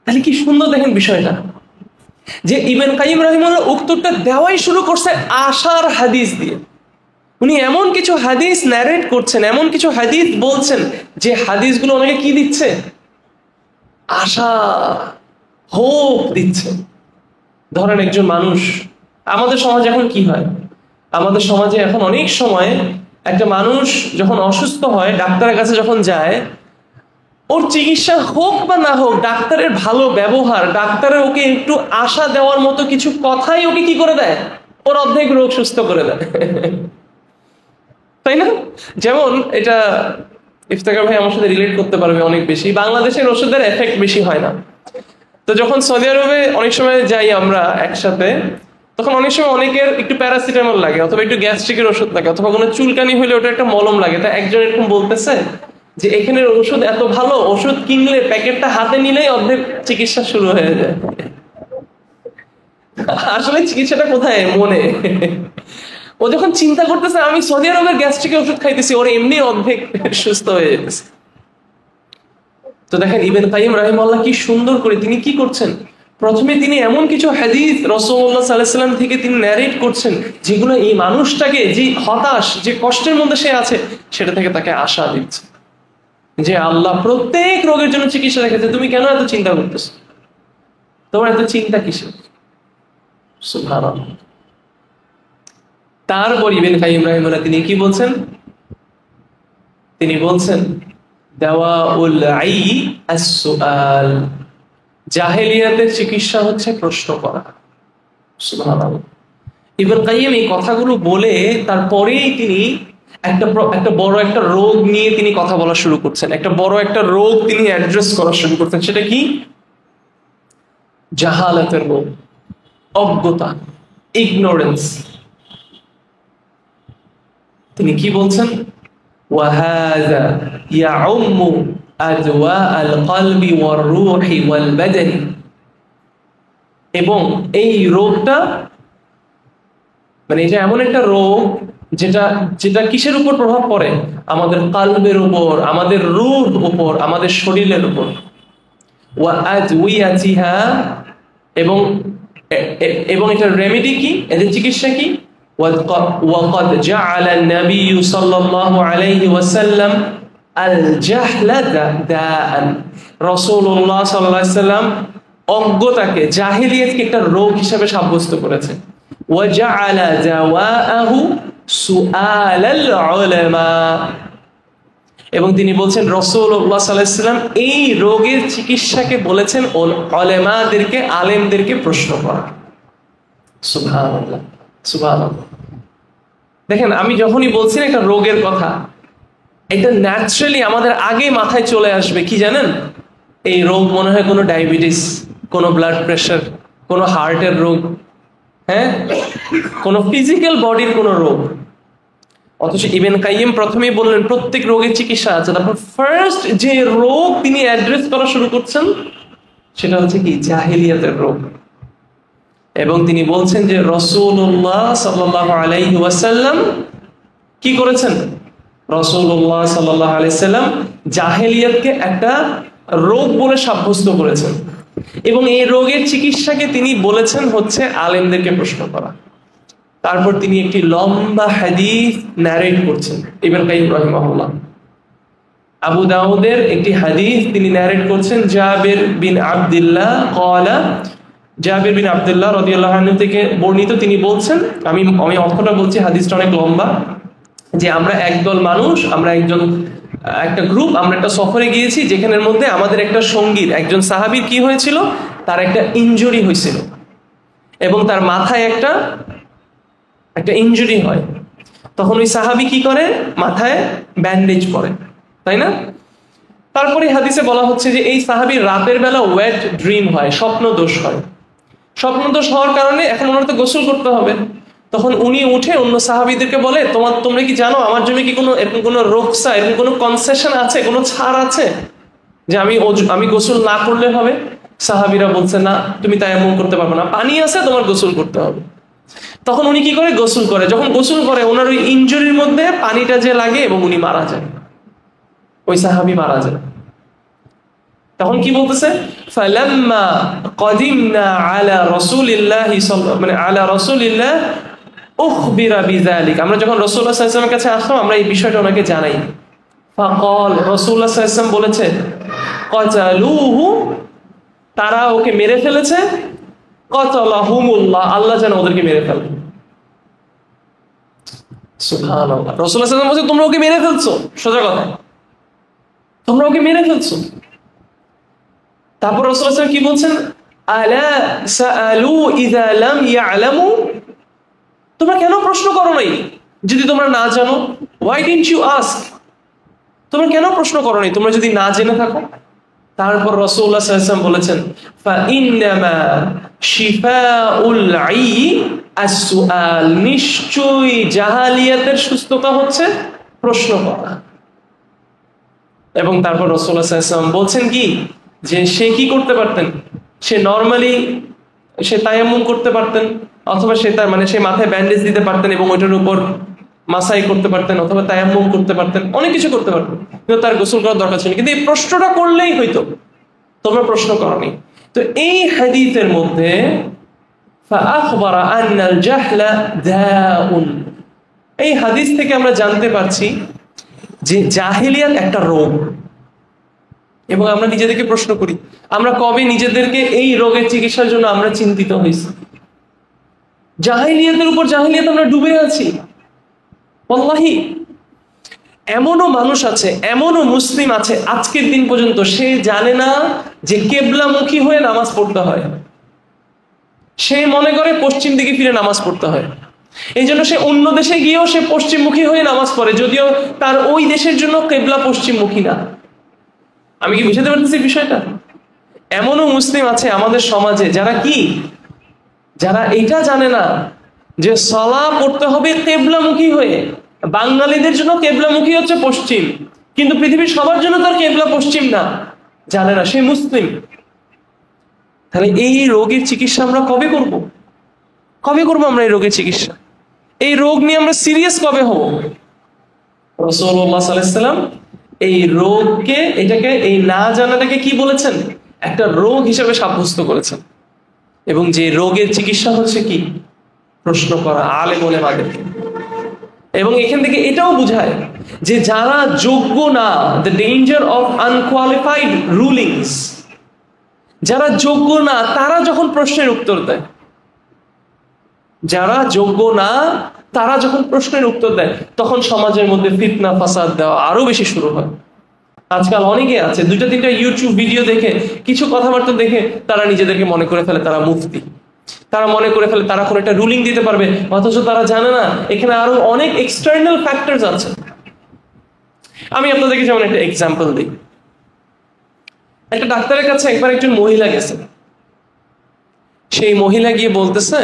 Speaker 1: তাহলে কি সুন্দর দেখেন বিষয়টা, যে ইবনে কাইয়িম রাহিমাহুল্লাহ উত্তরটা দেওয়াই শুরু করছে আশার হাদিস দিয়ে। উনি এমন কিছু হাদিস ন্যারেট করছেন, এমন কিছু হাদিস বলছেন যে হাদিসগুলো ওনাকে কি দিচ্ছে? আশা, হোপ দিচ্ছে। ধরেন একজন মানুষ, আমাদের সমাজে এখন কি হয়, আমাদের সমাজে এখন অনেক সময় একটা মানুষ যখন অসুস্থ হয় ডাক্তারের কাছে যখন যায়, ওর চিকিৎসা হোক বা না হোক, ডাক্তারের ভালো ব্যবহার, ডাক্তারের ওকে একটু আশা দেওয়ার মতো কিছু কথাই ওকে কি করে দেয়, ওর অর্ধেক রোগ সুস্থ করে দেয়। তাই না? যেমন এটা ইফতেখার ভাই আমার সাথে রিলেট করতে পারবে অনেক বেশি, বাংলাদেশের ওষুধের এফেক্ট বেশি হয় না। তো যখন সৌদি আরবে অনেক সময় যাই আমরা একসাথে, তখন অনেক সময় অনেকের একটু প্যারাসিটামল লাগে, অথবা একটু গ্যাস্ট্রিকের ওষুধ লাগে, অথবা কোনো চুলকানি হলে ওটা একটা মলম লাগে। তা একজন এরকম বলতেছে যে এখানের ওষুধ এত ভালো, ওষুধ কিনলে প্যাকেটটা হাতে নিলেই অর্ধেক চিকিৎসা শুরু হয়ে যায়। আসলে চিকিৎসাটা কোথায়? মনে। ও যখন চিন্তা করতেছে আমি সৌদি আরবের গ্যাস্ট্রিকের ওষুধ খাইতেছি, ওর এমনি অর্ধেক সুস্থ হয়ে যেতেছে। তো দেখেন ইবনে কাইয়িম রাহিমাহুল্লাহ কি সুন্দর করে তিনি কি করছেন, প্রথমে তিনি এমন কিছু হাদিস রাসূলুল্লাহ সাল্লাল্লাহু আলাইহি ওয়াসাল্লাম থেকে তিনি ন্যারেট করছেন যেগুলো এই মানুষটাকে, যে হতাশ, যে কষ্টের মধ্যে সে আছে, সেটা থেকে তাকে আশা দিচ্ছে যে আল্লাহ প্রত্যেক রোগের জন্য চিকিৎসা রেখেছে, তুমি কেন এত চিন্তা করতেছো, তোমার এত চিন্তা কিসের? সুবহানাল্লাহ। তারপর ইবনে কাইয়িম রাহিমাহুল্লাহ তিনি কি বলছেন? তিনি বলছেন দাওয়াউল আই আস-সুআল, জাহেলিয়াতের চিকিৎসা হচ্ছে প্রশ্ন করা। সুবহানাল্লাহ। ইবনে কাইয়িম এই কথাগুলো বলে তারপরেই তিনি একটা বড় একটা রোগ নিয়ে তিনি কথা বলা শুরু করছেন, একটা বড় একটা রোগ তিনি অ্যাড্রেস করা শুরু করছেন। সেটা কি? জাহালাতের রোগ, অজ্ঞতা, ইগনোরেন্স। তিনি কি বলছেন? ওয়াহাযা ইয়াউম্মু আদওয়াআল কলবি ওয়ার রূহি ওয়াল বাদানি, এবং এই রোগটা মানে এটা এমন একটা রোগ যেটা যেটা কিসের উপর প্রভাব পড়ে? আমাদের কলবের উপর, আমাদের রূহ উপর, আমাদের শরীরের উপর। ওয়া আদওয়াতিহা, এবং এটার রেমেডি কি, এদের চিকিৎসা কি? وقد جعل النبي صلى الله عليه وسلم الجهل داء, রাসূলুল্লাহ সাল্লাল্লাহু আলাইহি ওয়াসাল্লাম অজ্ঞতাকে, জাহেলিয়াতকে একটা রোগ হিসেবে সাব্যস্ত করেছেন। وجعل دواءه سؤال العلماء, এবং তিনি বলছেন রাসূলুল্লাহ সাল্লাল্লাহু আলাইহি ওয়াসাল্লাম এই রোগের চিকিৎসাকে বলেছেন উলামাদেরকে, আলেমদেরকে প্রশ্ন করা। সুবহানাল্লাহ, সুবহানাল্লাহ। দেখেন আমি যখনই বলছি একটা রোগের কথা, এটা ন্যাচারালি আমাদের আগে মাথায় চলে আসবে কি জানেন? এই রোগ মনে হয় কোনো ডায়াবেটিস, কোনো ব্লাড প্রেশার, কোনো হার্টের রোগ, হ্যাঁ, কোনো ফিজিক্যাল বডির কোনো রোগ। অথচ ইবনে কাইয়িম প্রথমেই বললেন প্রত্যেক রোগের চিকিৎসা আছে। তারপর ফার্স্ট যে রোগ তিনি অ্যাড্রেস করা শুরু করছেন সেটা হচ্ছে কি? জাহেলিয়াতের রোগ। এবং তিনি বলছেন যে রাসূলুল্লাহ সাল্লাল্লাহু আলাইহি ওয়াসাল্লাম কি করেছেন? রাসূলুল্লাহ সাল্লাল্লাহু আলাইহি ওয়াসাল্লাম জাহেলিয়াতকে একটা রোগ বলে সাব্যস্ত করেছেন, এবং এই রোগের চিকিৎসাকে তিনি বলেছেন হচ্ছে আলেমদেরকে প্রশ্ন করা। তারপর তিনি একটি লম্বা হাদিস ন্যারেট করছেন ইবনে কাইয়িম রাহিমাহুল্লাহ। আবু দাউদের একটি হাদিস তিনি ন্যারেট করছেন, জাবির বিন আব্দুল্লাহ ক্বালা, জাবির বিন আব্দুল্লাহ রাদিয়াল্লাহু আনহু থেকে বর্ণিত, তিনি বলছেন, আমি অর্থটা বলছি, হাদিসটা অনেক লম্বা, যে আমরা একদল মানুষ, আমরা একটা গ্রুপ, আমরা একটা সফরে গিয়েছি যেখানের মধ্যে আমাদের একটা সঙ্গীর, একজন সাহাবীর কি হয়েছিল, তার একটা ইনজুরি হয়েছিল, এবং তার মাথায় একটা ইনজুরি হয়। তখন ওই সাহাবী কি করে? মাথায় ব্যান্ডেজ পরে, তাই না? তারপরে হাদিসে বলা হচ্ছে যে এই সাহাবীর রাতের বেলা ওয়েট ড্রিম হয়, স্বপ্ন দোষ হয়। স্বপ্ন দোষ হওয়ার কারণে এখন ওনার তো গোসল করতে হবে। তখন উনি উঠে অন্য সাহাবীদেরকে বলে, তোমরা কি জানো আমার জন্য কি কোনো এরকম কোনো রুখসা, এরকম কোনো কনসেশন আছে, কোনো ছাড় আছে যে আমি গোসল না করলে হবে? সাহাবীরা বলছে না, তুমি তায়াম্মুম করতে পারবে না, পানি আছে, তোমার গোসল করতে হবে। তখন উনি কি করে? গোসল করে। যখন গোসল করে ওনার ওই ইনজুরির মধ্যে পানিটা যে লাগে এবং উনি মারা যায়, ওই সাহাবী মারা যায়। তখন কি বলতেছে? ফালাম্মা কাদিমনা আলা রাসূলিল্লাহি আলা রাসূলিল্লাহ উখবিরা বিযালিক, আমরা যখন রাসূলুল্লাহ সাল্লাল্লাহু আলাইহি ওয়াসাল্লামের কাছে আসলাম, আমরা এই বিষয়টা ওনাকে জানাই। ফাকাল, রাসূলুল্লাহ সাল্লাল্লাহু আলাইহি ওয়াসাল্লাম বলেছে, কাতালুহু, তারা ওকে মেরে ফেলেছে, কাতালাহুমুল্লাহ, আল্লাহ যেন ওদেরকে মেরে ফেলে। সুবহানাল্লাহ। রাসূলুল্লাহ সাল্লাল্লাহু আলাইহি ওয়াসাল্লাম বলছে তোমরা ওকে মেরে ফেলছো, সোজা কথা। তোমরা ওকে মেরে ফেলছো। তারপর রাসূলুল্লাহ সাল্লাল্লাহু আলাইহি ওয়াসাল্লাম কি বলছেন, আলা সাআলু ইযা লাম ইয়ালামু, তোমরা কেন প্রশ্ন করো নাই যদি তোমরা না জানো? হোয়াই ডিডন্ট ইউ আস্ক, তোমরা কেন প্রশ্ন করো নাই তোমরা যদি না জেনে থাকো? তারপর রাসূলুল্লাহ সাল্লাল্লাহু আলাইহি ওয়াসাল্লাম বলেছেন, ফা ইন্নামা শিফাউল আই আস-সুআল, নিশ্চয়ই জাহালিয়াতের সুস্থতা হচ্ছে প্রশ্ন করা। এবং তারপর রাসূলুল্লাহ সাল্লাল্লাহু আলাইহি ওয়াসাল্লাম বলছেন কি, যে সে কি করতে পারতেন, সে নরমালি সে তায়াম্মুম করতে পারতেন, অথবা সে তার সে মাথায় ব্যান্ডেজ দিতে পারতেন এবং ওইটার উপর মাসাই করতে পারতেন, অথবা তায়াম্মুম করতে পারতেন, অনেক কিছু করতে পারতেন, কিন্তু তার গোসল করার দরকার ছিল। কিন্তু এই প্রশ্নটা করলেই হইতো, তোমরা প্রশ্ন করনি। তো এই হাদিসের মধ্যে ফাআখবারা আন্নাল জাহলা দাউন, এই হাদিস থেকে আমরা জানতে পারছি যে জাহেলিয়াত একটা রোগ। এবং আমরা নিজেদেরকে প্রশ্ন করি, আমরা কবে নিজেদেরকে এই রোগের চিকিৎসার জন্য আমরা চিন্তিত হয়েছি? জাহেলিয়াতের উপর জাহেলিয়াত আমরা ডুবে আছি। ওয়াল্লাহি এমনও মানুষ আছে, এমনও মুসলিম আছে আজকের দিন পর্যন্ত সে জানে না যে কেবলামুখী হয়ে নামাজ পড়তে হয়। সে মনে করে পশ্চিম দিকে ফিরে নামাজ পড়তে হয়, এই জন্য সে অন্য দেশে গিয়েও সে পশ্চিমমুখী হয়ে নামাজ পড়ে, যদিও তার ওই দেশের জন্য কেবলা পশ্চিমমুখী না। আমি কি বুঝাতে পারতেছি বিষয়টা? এমনও মুসলিম আছে আমাদের সমাজে যারা এটা জানে না যে সালাত পড়তে হবে কেবলামুখী হয়ে। বাঙালিদের জন্য কেবলামুখী হচ্ছে পশ্চিম, কিন্তু পৃথিবীর সবার জন্য তার কেবলা পশ্চিম না, জানে না, সে মুসলিম। তাহলে এই রোগের চিকিৎসা আমরা কবে করব? আমরা এই রোগের চিকিৎসা? এই রোগ নিয়ে আমরা সিরিয়াস কবে হব? রাসূলুল্লাহ সাল্লাল্লাহু আলাইহি ওয়াসাল্লাম এই রোগকে, এটাকে, এই না জানাটাকে কি বলেছেন? একটা রোগ হিসেবে সাব্যস্ত করেছেন। এবং যে রোগের চিকিৎসা হচ্ছে কি? প্রশ্ন করা আলেম ওলামাদেরকে। এবং এখান থেকে এটাও বোঝায় যে যারা যোগ্য না, the danger of unqualified rulings, যারা যোগ্য না তারা যখন প্রশ্নের উত্তর দেয়, যারা যোগ্য না তারা যখন প্রশ্নের উত্তর দেয়, তখন সমাজের মধ্যে ফিতনা ফাসাদ দেওয়া আরো বেশি শুরু হয়। আজকাল অনেকে আছে 2-3টা ইউটিউব ভিডিও দেখে, কিছু কথাবার্তা দেখে তারা নিজেদেরকে মনে করে ফেলে তারা মুফতি, তারা মনে করে ফেলে তারা কোনো একটা রুলিং দিতে পারবে, অথচ তারা জানে না এখানে আরো অনেক এক্সটার্নাল ফ্যাক্টরস আছে। আমি আপনাদেরকে যেমন একটা এক্সাম্পল দিই। একটা ডাক্তারের কাছে একবার একজন মহিলা গেছে। সেই মহিলা গিয়ে বলতেছে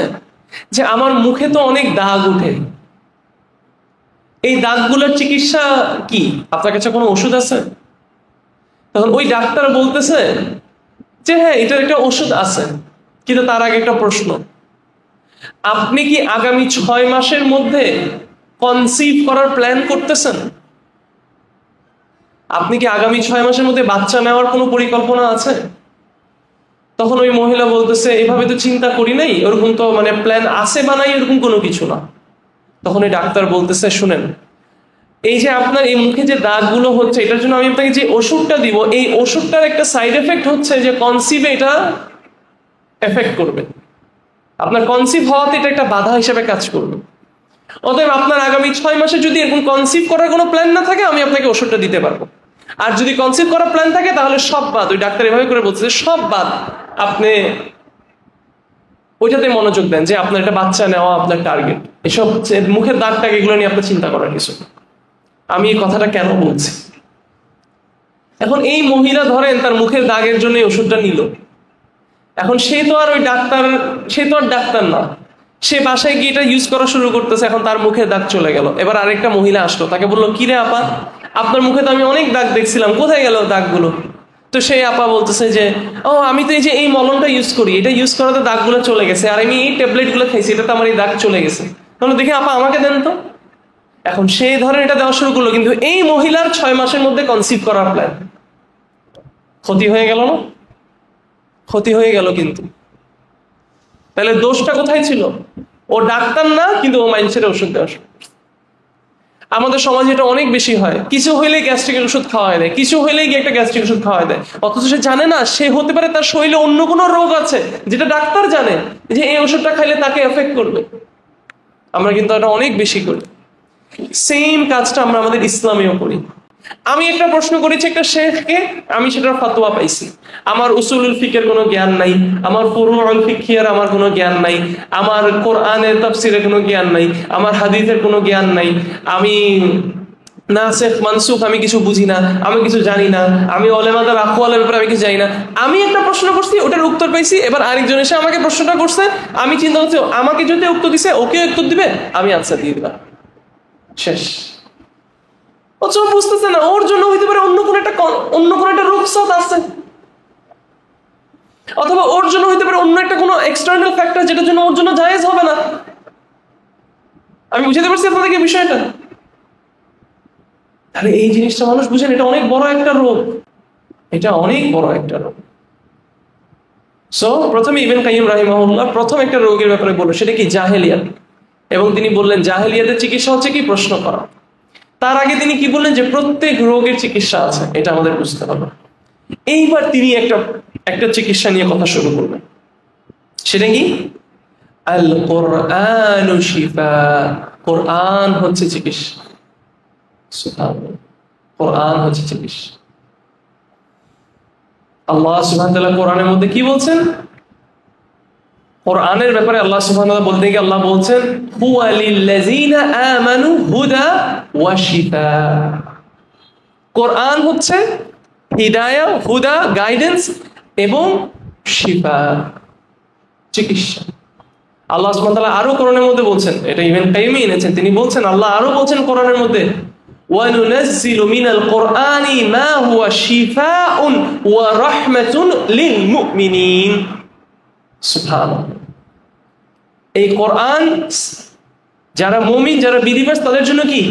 Speaker 1: যে আমার মুখে তো অনেক দাগ উঠে, এই দাগগুলোর চিকিৎসা কি? আপনার কাছে কোনো ওষুধ আছে? তখন ওই ডাক্তার বলতেছে যে হ্যাঁ, এটার একটা ওষুধ আছে, কিন্তু তার আগে একটা প্রশ্ন, আপনি কি আগামী 6 মাসের মধ্যে কনসিভ করার প্ল্যান করতেছেন? আপনি কি আগামী 6 মাসের মধ্যে বাচ্চা নেওয়ার কোনো পরিকল্পনা আছে? তখন ওই মহিলা বলতেছে এভাবে তো চিন্তা করি নাই, ওরকম তো প্ল্যান আছে বা নাই এরকম কোনো কিছু না। তখন ওই ডাক্তার বলতেছে শুনেন, এই যে আপনার এই মুখে যে দাগগুলো হচ্ছে, এটার জন্য আমি আপনাকে যে ওষুধটা দিব, এই ওষুধটার একটা সাইড এফেক্ট হচ্ছে যে কনসিভে এটা এফেক্ট করবে, আপনার কনসিভ হওয়াতে এটা একটা বাধা হিসেবে কাজ করবে। অতএব আপনার আগামী 6 মাসে যদি এরকম কনসিভ করার কোনো প্ল্যান না থাকে, আমি আপনাকে ওষুধটা দিতে পারবো। আর যদি কনসিভ করার প্ল্যান থাকে তাহলে সব বাদ। ওই ডাক্তার এভাবে করে বলছে সব বাদ, আপনি ওইটাতে মনোযোগ দেন যে আপনার একটা বাচ্চা নেওয়া আপনার টার্গেট। এসব মুখের দাগ টাগ এগুলো নিয়ে আপনার চিন্তা করার কিছু। আমি এই কথাটা কেন বলছি? এখন এই মহিলা ধরেন তার মুখের দাগের জন্য এই ওষুধটা নিল। এখন সে তো আর ডাক্তার না, সে বাসায় গিয়ে এটা ইউজ করা শুরু করতেছে। এখন তার মুখের দাগ চলে গেল। এবার আরেকটা মহিলা আসলো, তাকে বললো কি রে আপা, আপনার মুখে তো আমি অনেক দাগ দেখছিলাম, কোথায় গেল দাগগুলো? তো সেই আপা বলতেছে যে ও আমি তো এই মলমটা ইউজ করি, এটা ইউজ করাতে দাগগুলো চলে গেছে, আর আমি এই ট্যাবলেটগুলো খাইছি, এটাতে আমার এই দাগ চলে গেছে। তাহলে দেখি আপা আমাকে দেন তো। এখন সে ধরেন এটা দেওয়া শুরু করলো, কিন্তু এই মহিলার 6 মাসের মধ্যে কনসিভ করার প্ল্যান। ক্ষতি হয়ে গেল না? ক্ষতি হয়ে গেল। কিন্তু তাহলে দোষটা কোথায় ছিল? ও ডাক্তার না, কিন্তু ও মাইন্ডসেটে ওষুধ দেওয়া শুরু করছে। আমাদের সমাজে এটা অনেক বেশি হয়, কিছু হইলেই গ্যাস্ট্রিকের ওষুধ খাওয়া দেয়, কিছু হইলেই গিয়ে একটা গ্যাস্ট্রিক ওষুধ খাওয়া দেয়, অথচ সে জানে না সে হতে পারে তার শরীরে অন্য কোনো রোগ আছে যেটা ডাক্তার জানে যে এই ওষুধটা খাইলে তাকে এফেক্ট করবে। আমরা কিন্তু এটা অনেক বেশি করি। সেম কাজটা আমরা আমাদের ইসলামেও করি। আমি একটা প্রশ্ন করেছি একটা শেখকে, আমি সেটার ফতোয়া পাইছি, আমার উসুলুল ফিকের কোনো জ্ঞান নাই, আমার ফুরুউল ফিকহিয়ার আমার কোনো জ্ঞান নাই, আমার কোরআনের তাফসিরের কোনো জ্ঞান নাই, আমার হাদিসের কোনো জ্ঞান নাই, আমি নাসিখ মানসুখ আমি কিছু বুঝি না, আমি কিছু জানি না, আমি উলামাদের আকওয়ালের ব্যাপারে আমি কিছু জানি না। আমি একটা প্রশ্ন করছি, ওটার উত্তর পাইছি, এবার আরেকজন এসে আমাকে প্রশ্নটা করছে, আমি চিন্তা করছি আমাকে যদি উত্তর দিছে ওকে উত্তর দিবে, আমি আনসার দিয়ে দিলাম, শেষ। ও বুঝতেছে না, ওর জন্য হইতে পারে অন্য কোন একটা রুখসাত আছে, অথবা ওর জন্য হইতে পারে অন্য একটা কোনো এক্সটার্নাল ফ্যাক্টর যেটার জন্য ওর জন্য জায়েজ হবে না। আমি বুঝাতে পারছি আপনাদেরকে বিষয়টা? তাহলে এই জিনিসটা মানুষ বুঝেন, এটা অনেক বড় একটা রোগ, এটা অনেক বড় একটা রোগ। সো প্রথমে ইবনে কাইয়িম রাহিমাহুল্লাহ প্রথম একটা রোগের ব্যাপারে বলল, সেটা কি? জাহেলিয়াত। এবং তিনি বললেন জাহেলিয়াতের চিকিৎসা হচ্ছে কি? প্রশ্ন করা। তার আগে তিনি কি বললেন? যে প্রত্যেক রোগের চিকিৎসা আছে, এটা আমাদের বুঝতে হবে। এইবার তিনি একটা চিকিৎসা নিয়ে কথা শুরু করবেন, সেটা কি? আল কোরআনু শিফা, কোরআন হচ্ছে চিকিৎসা। সুবহানাল্লাহ, কোরআন হচ্ছে চিকিৎসা। আল্লাহ সুবহানাহু ওয়া তাআলা কোরআনের মধ্যে কি বলছেন? কোরআনের ব্যাপারে আল্লাহ সুবহানাহু ওয়া তাআলা বলতে গিয়ে আল্লাহ বলছেন হুয়া লিল্লাযিনা আমানু হুদা ওয়া শিফা। কোরআন হচ্ছে হিদায়াহ, হুদা গাইডেন্স, এবং শিফা চিকিৎসা। আল্লাহ সুবহানাহু ওয়া তাআলা আরো কোরআনের মধ্যে বলছেন, এটা ইবনে কাইয়িম এনেছেন, তিনি বলছেন, আল্লাহ আরো বলছেন কোরআনের মধ্যে ওয়া নুনাজ্জিলু মিনাল কোরআনি মা হুয়া শিফাউন ওয়া রাহমাতুন লিল মুমিনিন। সুবহানাল্লাহ। এই কোরআন যারা মুমিন, যারা বিলিভার্স, তাদের জন্য কি?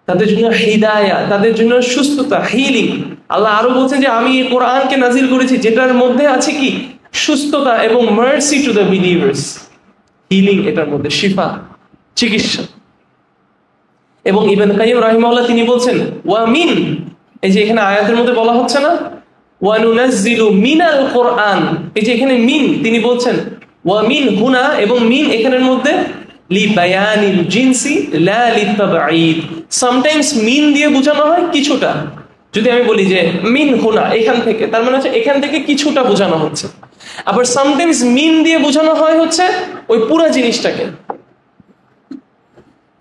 Speaker 1: তাদের জন্য হিদায়াত, তাদের জন্য সুস্থতা, হিলিং। আল্লাহ আরো বলছেন যে আমি এই কোরআনকে নাজিল করেছি যেটার মধ্যে আছে কি? সুস্থতা এবং mercy to the believers, healing এটার মধ্যে, শিফা চিকিৎসা। এবং ইবনে কাইয়িম রাহিমাহুল্লাহ তিনি বলছেন ওয়া মিন, এই যে এখানে আয়াতের মধ্যে বলা হচ্ছে না ওয়া নুনাজ্জিলু মিনাল কোরআন, এই যে এখানে মিন, তিনি বলছেন ওয়া মিন হুনা, এবং মিন এখানের মধ্যে লি বায়ানিল জিনসি লা লিতাবঈদ। সামটাইমস মিন দিয়ে বোঝানো হয় কিছুটা। যদি আমি বলি যে মিন হুনা, এখান থেকে, তার মানে হচ্ছে এখান থেকে কিছুটা বোঝানো হচ্ছে। আবার সামটাইমস মিন দিয়ে বোঝানো হয় হচ্ছে ওই পুরো জিনিসটাকে।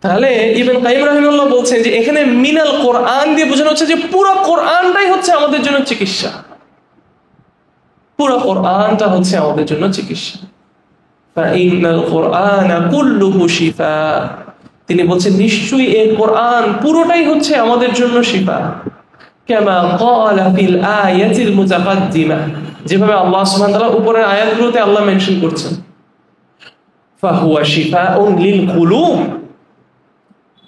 Speaker 1: তাহলে ইবনে কাইয়িম রাহিমাহুল্লাহ বলছেন যে এখানে মিনাল কোরআন দিয়ে বোঝানো হচ্ছে যে পুরো কোরআনটাই হচ্ছে আমাদের জন্য চিকিৎসা, পুরো কোরআনটা হচ্ছে আমাদের জন্য চিকিৎসা। ফাইনাল কোরআন কুল্লুহু শিফা, তিনি বলছেন নিশ্চয়ই এই কোরআন পুরোটাই হচ্ছে আমাদের জন্য শিফা। কামা ক্বালা ফিল আয়াতিল মুতাকাদ্দিমা, যেভাবে আল্লাহ সুবহানাহু ওয়া তাআলা উপরের আয়াতগুলোতে আল্লাহ মেনশন করছেন ফাহুয়া শিফাউন লিল কুলুব।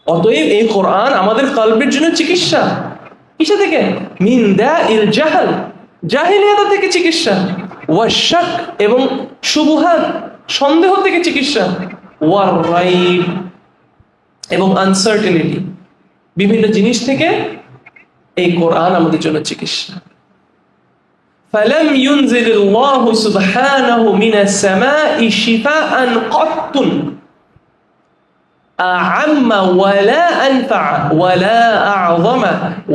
Speaker 1: অতএব এই কোরআন আমাদের কলবের জন্য চিকিৎসা। কিসে থেকে? মিন দাইল জাহল, জাহেলিয়াত থেকে চিকিৎসা, ওয়া শাক, এবং শুবহাত, সন্দেহ থেকে চিকিৎসা, ওয়ার রাইব, এবং আনসার্টেনিটি, বিভিন্ন জিনিস থেকে এই কোরআন আমাদের জন্য চিকিৎসা। ফালাম ইউনজিলিল্লাহু সুবহানাহু মিনাস সামাই শিফাআন কাত্তুন أعم ولا أنفع ولا أعظم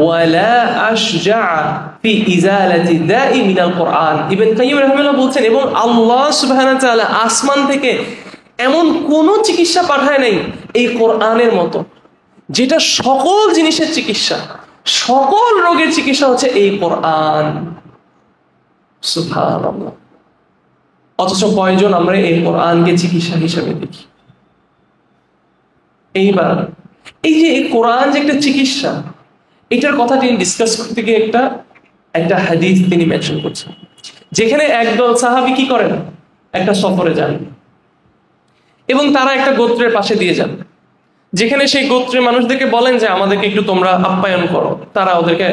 Speaker 1: ولا أشجع في إزالة الداء من القرآن। ইবনে কাইয়িম রাহিমাহুল্লাহ বলছেন, এবং আল্লাহ সুবহানাহু ওয়া তাআলা আসমান থেকে এমন কোন চিকিৎসা পাঠায় নাই এই কোরআনের মতো, যেটা সকল জিনিসের চিকিৎসা, সকল রোগের চিকিৎসা হচ্ছে এই কোরআন। সুবহানাল্লাহ। অথচ কয়জন আমরা এই কোরআনকে চিকিৎসা হিসেবে দেখি? এইবার এই যে কোরআন যে একটা চিকিৎসা, এটার কথা তিনি ডিসকাস করতে গিয়ে একটা হাদিস তিনি মেনশন করছেন, যেখানে একদল সাহাবী কি করেন? একটা সফরে যান এবং তারা একটা গোত্রের পাশে দিয়ে যান, যেখানে সেই গোত্রের মানুষদেরকে বলেন যে আমাদেরকে একটু তোমরা আপ্যায়ন করো। তারা ওদেরকে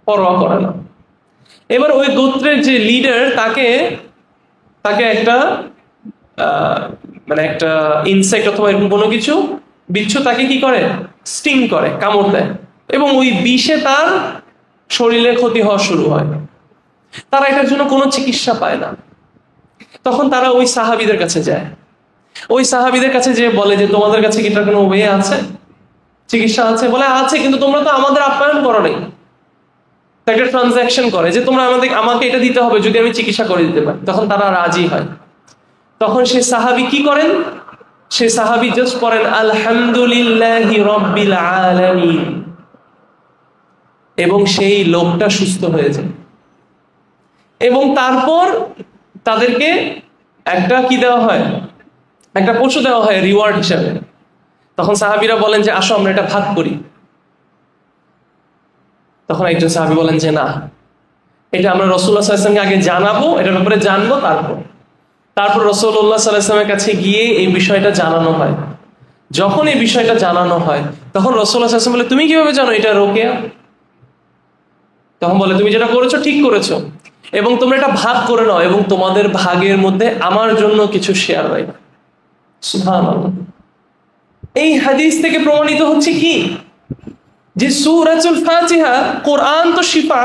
Speaker 1: পরোয়া করে না। এবার ওই গোত্রের যে লিডার, তাকে একটা মানে একটা ইনসেক্ট অথবা এরকম কোনো কিছু বিচ্ছু তাকে কি করে? স্টিং করে, কামড় দেয়, এবং ওই বিষে তার শরীরে ক্ষতি হওয়া শুরু হয়। তারা এটার জন্য কোনো চিকিৎসা পায় না। তখন তারা ওই সাহাবীদের কাছে যায়, ওই সাহাবীদের কাছে যে বলে যে তোমাদের কাছে কি এটার কোনো ওয়ে আছে, চিকিৎসা আছে? বলে আছে, কিন্তু তোমরা তো আমাদের আপ্যায়ন করো নাই। একটা ট্রানজাকশন করে যে তোমরা আমাকে এটা দিতে হবে যদি আমি চিকিৎসা করে দিতে পারি। তখন তারা রাজি হয়। তখন সে সাহাবী কি করেন? সে সাহাবী জাস্ট পড়েন আলহামদুলিল্লাহি রাব্বিল আলামিন, এবং সেই লোকটা সুস্থ হয়ে যায়। এবং তারপর তাদেরকে একটা কি দেওয়া হয়, একটা পশু দেওয়া হয় রিওয়ার্ড হিসাবে। তখন সাহাবীরা বলেন যে আসো আমরা এটা ভাগ করি। তখন একজন সাহাবী বলেন যে না, এটা আমরা রাসূলুল্লাহ সাল্লাল্লাহু আলাইহি ওয়াসাল্লামকে আগে জানাবো, এটার ব্যাপারে জানবো, তারপর রাসূলুল্লাহ সাল্লাল্লাহু আলাইহি ওয়াসাল্লামের কাছে গিয়ে এই বিষয়টা জানানো হয়। যখন এই বিষয়টা জানানো হয় তখন রাসূলুল্লাহ সাল্লাল্লাহু আলাইহি ওয়াসাল্লাম বলে তুমি কিভাবে জানো এটা রোকেয়া? তখন বলে তুমি যেটা করেছো ঠিক করেছো, এবং তোমরা এটা ভাগ করে নাও, এবং তোমাদের ভাগের মধ্যে আমার জন্য কিছু শেয়ার হয়। সুবহানাল্লাহ। এই হাদিস থেকে প্রমাণিত হচ্ছে কি, যে সূরাতুল ফাতিহা, কোরআন তো শিফা,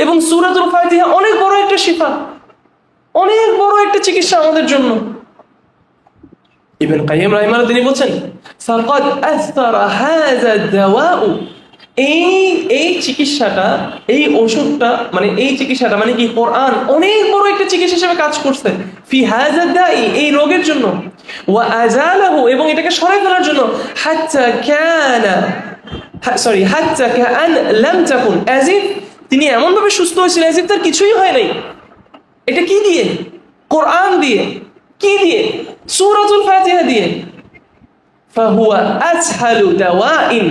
Speaker 1: এবং সূরাতুল ফাতিহা অনেক বড় একটা শিফা, অনেক বড় একটা চিকিৎসা আমাদের জন্য। ইবনে কাইয়িম রাহিমাহুল্লাহ তিনি বলেন ফাকাদ আথরা হাযা দাওয়াউ, এই চিকিৎসাটা, এই ওষুধটা, মানে এই চিকিৎসাটা মানে কি, কোরআন অনেক বড় একটা চিকিৎসা হিসেবে কাজ করছে ফি হাযা দাই, এই রোগের জন্য, ওয়া আযালাহু, এবং এটাকে সরাই ফেলার জন্য, হাত্তা কাআন লাম তাকুন, as if তিনি এমন ভাবে সুস্থ হয়েছিলেন as if তার কিছুই হয় নাই। এটা কি দিয়ে? কোরআন দিয়ে। কি দিয়ে? সূরাতুল ফাতিহা দিয়ে। ফাহুয়া আসহালু দাওয়াইন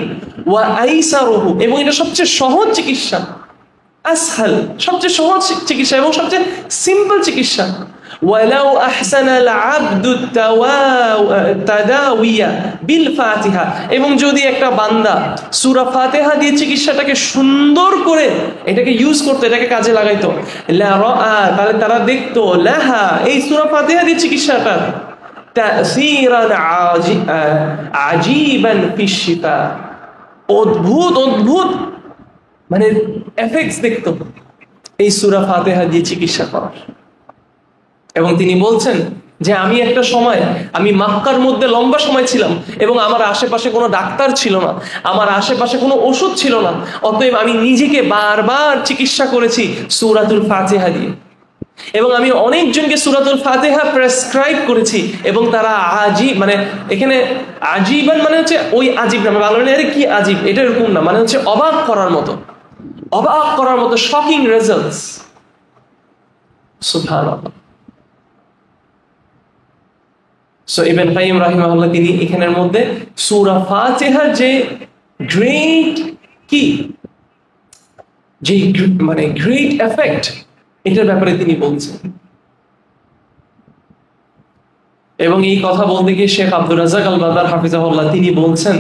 Speaker 1: ওয়া আইসারুহু, এবং এটা সবচেয়ে সহজ চিকিৎসা। আসহাল, সবচেয়ে সহজ চিকিৎসা এবং সবচেয়ে সিম্পল চিকিৎসা। ওয়ালাউ আহসানাল আবদু তাদাওয়িয়া বিল ফাতিহা, এবং যদি একটা বান্দা সূরা ফাতিহা দিয়ে চিকিৎসাটাকে সুন্দর করে এটাকে ইউজ করতে, এটাকে কাজে লাগাইতো, লা রাআ, তাহলে তারা দেখতো, লাহা, এই সূরা ফাতিহা দিয়ে চিকিৎসাটা, তাসীরান আজীবান ফিশ শিফা, অদ্ভুত অদ্ভুত মানে এফেক্টস দেখতো এই সূরা ফাতিহা দিয়ে চিকিৎসা করার। এবং তিনি বলছেন যে আমি একটা সময়, আমি মক্কার মধ্যে লম্বা সময় ছিলাম, এবং আমার আশেপাশে কোনো ডাক্তার ছিল না, আমার আশেপাশে কোনো ওষুধ ছিল না, অতএব আমি নিজেকে বারবার চিকিৎসা করেছি সূরাতুল ফাতিহা দিয়ে, এবং আমি অনেকজনকে সূরাতুল ফাতিহা প্রেসক্রাইব করেছি, এবং তারা আজীব, মানে এখানে আজীবান মানে হচ্ছে ওই আজীব না, ভালো না আরে কি আজীব, এটা এরকম না, মানে হচ্ছে অবাক করার মতো, অবাক করার মতো শকিং রেজাল্টস। সুবহানাল্লাহ। সো ইবনে কাইয়িম রাহিমাহুল্লাহ তিনি এখানের মধ্যে সূরা ফাতিহার যে গ্রেট কি, যে মানে গ্রেট এফেক্ট, এটার ব্যাপারে তিনি বলছেন। এবং এই কথা বলতে গিয়ে শেখ আব্দুর রাজ্জাক আল বাদার হাফিজাহুল্লাহ তিনি বলছেন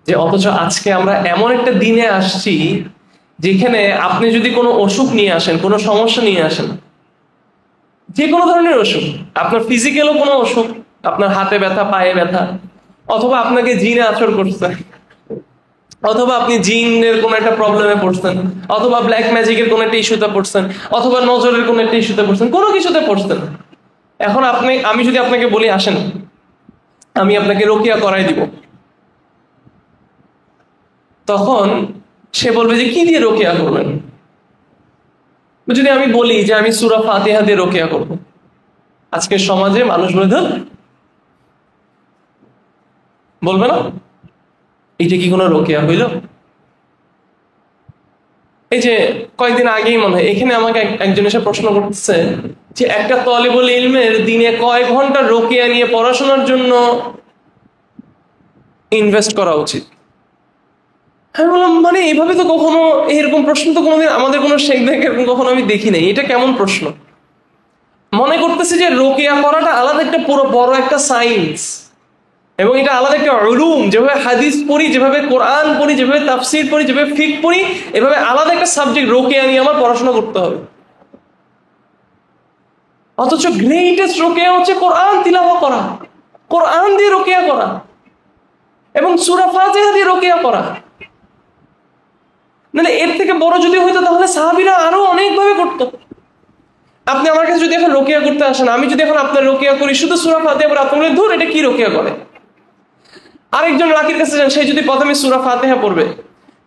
Speaker 1: যে অথচ আজকে আমরা এমন একটা দিনে আসছি যেখানে আপনি যদি কোনো অসুখ নিয়ে আসেন, কোনো সমস্যা নিয়ে আসেন, যে কোনো ধরনের অসুখ, আপনার ফিজিক্যালও কোনো অসুখ, আপনার হাতে ব্যথা, পায়ে ব্যথা, অথবা আপনাকে জিনে আছর করছে, অথবা আপনি জিনের কোন একটা প্রবলেমে পড়ছেন, অথবা ব্ল্যাক ম্যাজিকের কোন একটা ইস্যুতে পড়ছেন, অথবা নজরের কোন একটা ইস্যুতে পড়ছেন, কোনো কিছুতে পড়ছেন। এখন আমি যদি আপনাকে বলি আসেন আমি আপনাকে রুকিয়া করাই দিব, তখন সে বলবে যে কি দিয়ে রুকিয়া করবেন? যদি আমি বলি যে আমি সূরা ফাতিহা দিয়ে রুকিয়া করব, আজকের সমাজে মানুষ বলে ধর, বলবে না এটা কি কোনো রুকিয়া হইল? এই যে কয়েকদিন আগেই মনে হয় এখানে আমাকে একজন এসে প্রশ্ন করতেছে যে একটা তালিবুল ইলমের দিনে কয় ঘন্টা রুকিয়া নিয়ে পড়াশোনার জন্য ইনভেস্ট করা উচিত? আমি বললাম মানে এইভাবে তো কখনো, এরকম প্রশ্ন তো কোনোদিন আমাদের কোনো শেখদেরকে এরকম কখনো আমি দেখি নাই, এটা কেমন প্রশ্ন? মনে করতেছি যে রুকিয়া করাটা আলাদা একটা পুরো বড় একটা সায়েন্স, এবং এটা আলাদা একটা উলুম, যেভাবে হাদিস পড়ি, যেভাবে কোরআন পড়ি, যেভাবে তাফসীর পড়ি, যেভাবে ফিকহ পড়ি, এভাবে আলাদা একটা সাবজেক্ট রুকিয়া নিয়ে আমার পড়াশোনা করতে হবে। অথচ গ্রেটেস্ট রুকিয়া হচ্ছে কোরআন তিলাওয়াত করা, কোরআন দিয়ে রুকিয়া করা, এবং সূরা ফাতিহা দিয়ে রুকিয়া করা। মানে এর থেকে বড় যদি হইতো তাহলে সাহাবীরা আরো অনেকভাবে করতো। আপনি আমার কাছে যদি এখন রুকিয়া করতে আসেন, আমি যদি এখন আপনার রুকিয়া করি শুধু সূরা ফাতিহা পড়ে, আপনি বলেন ধুর এটা কি রুকিয়া করে? আরেকজন রাকির কাছে যান, সে যদি প্রথমে সূরা ফাতিহা পড়বে,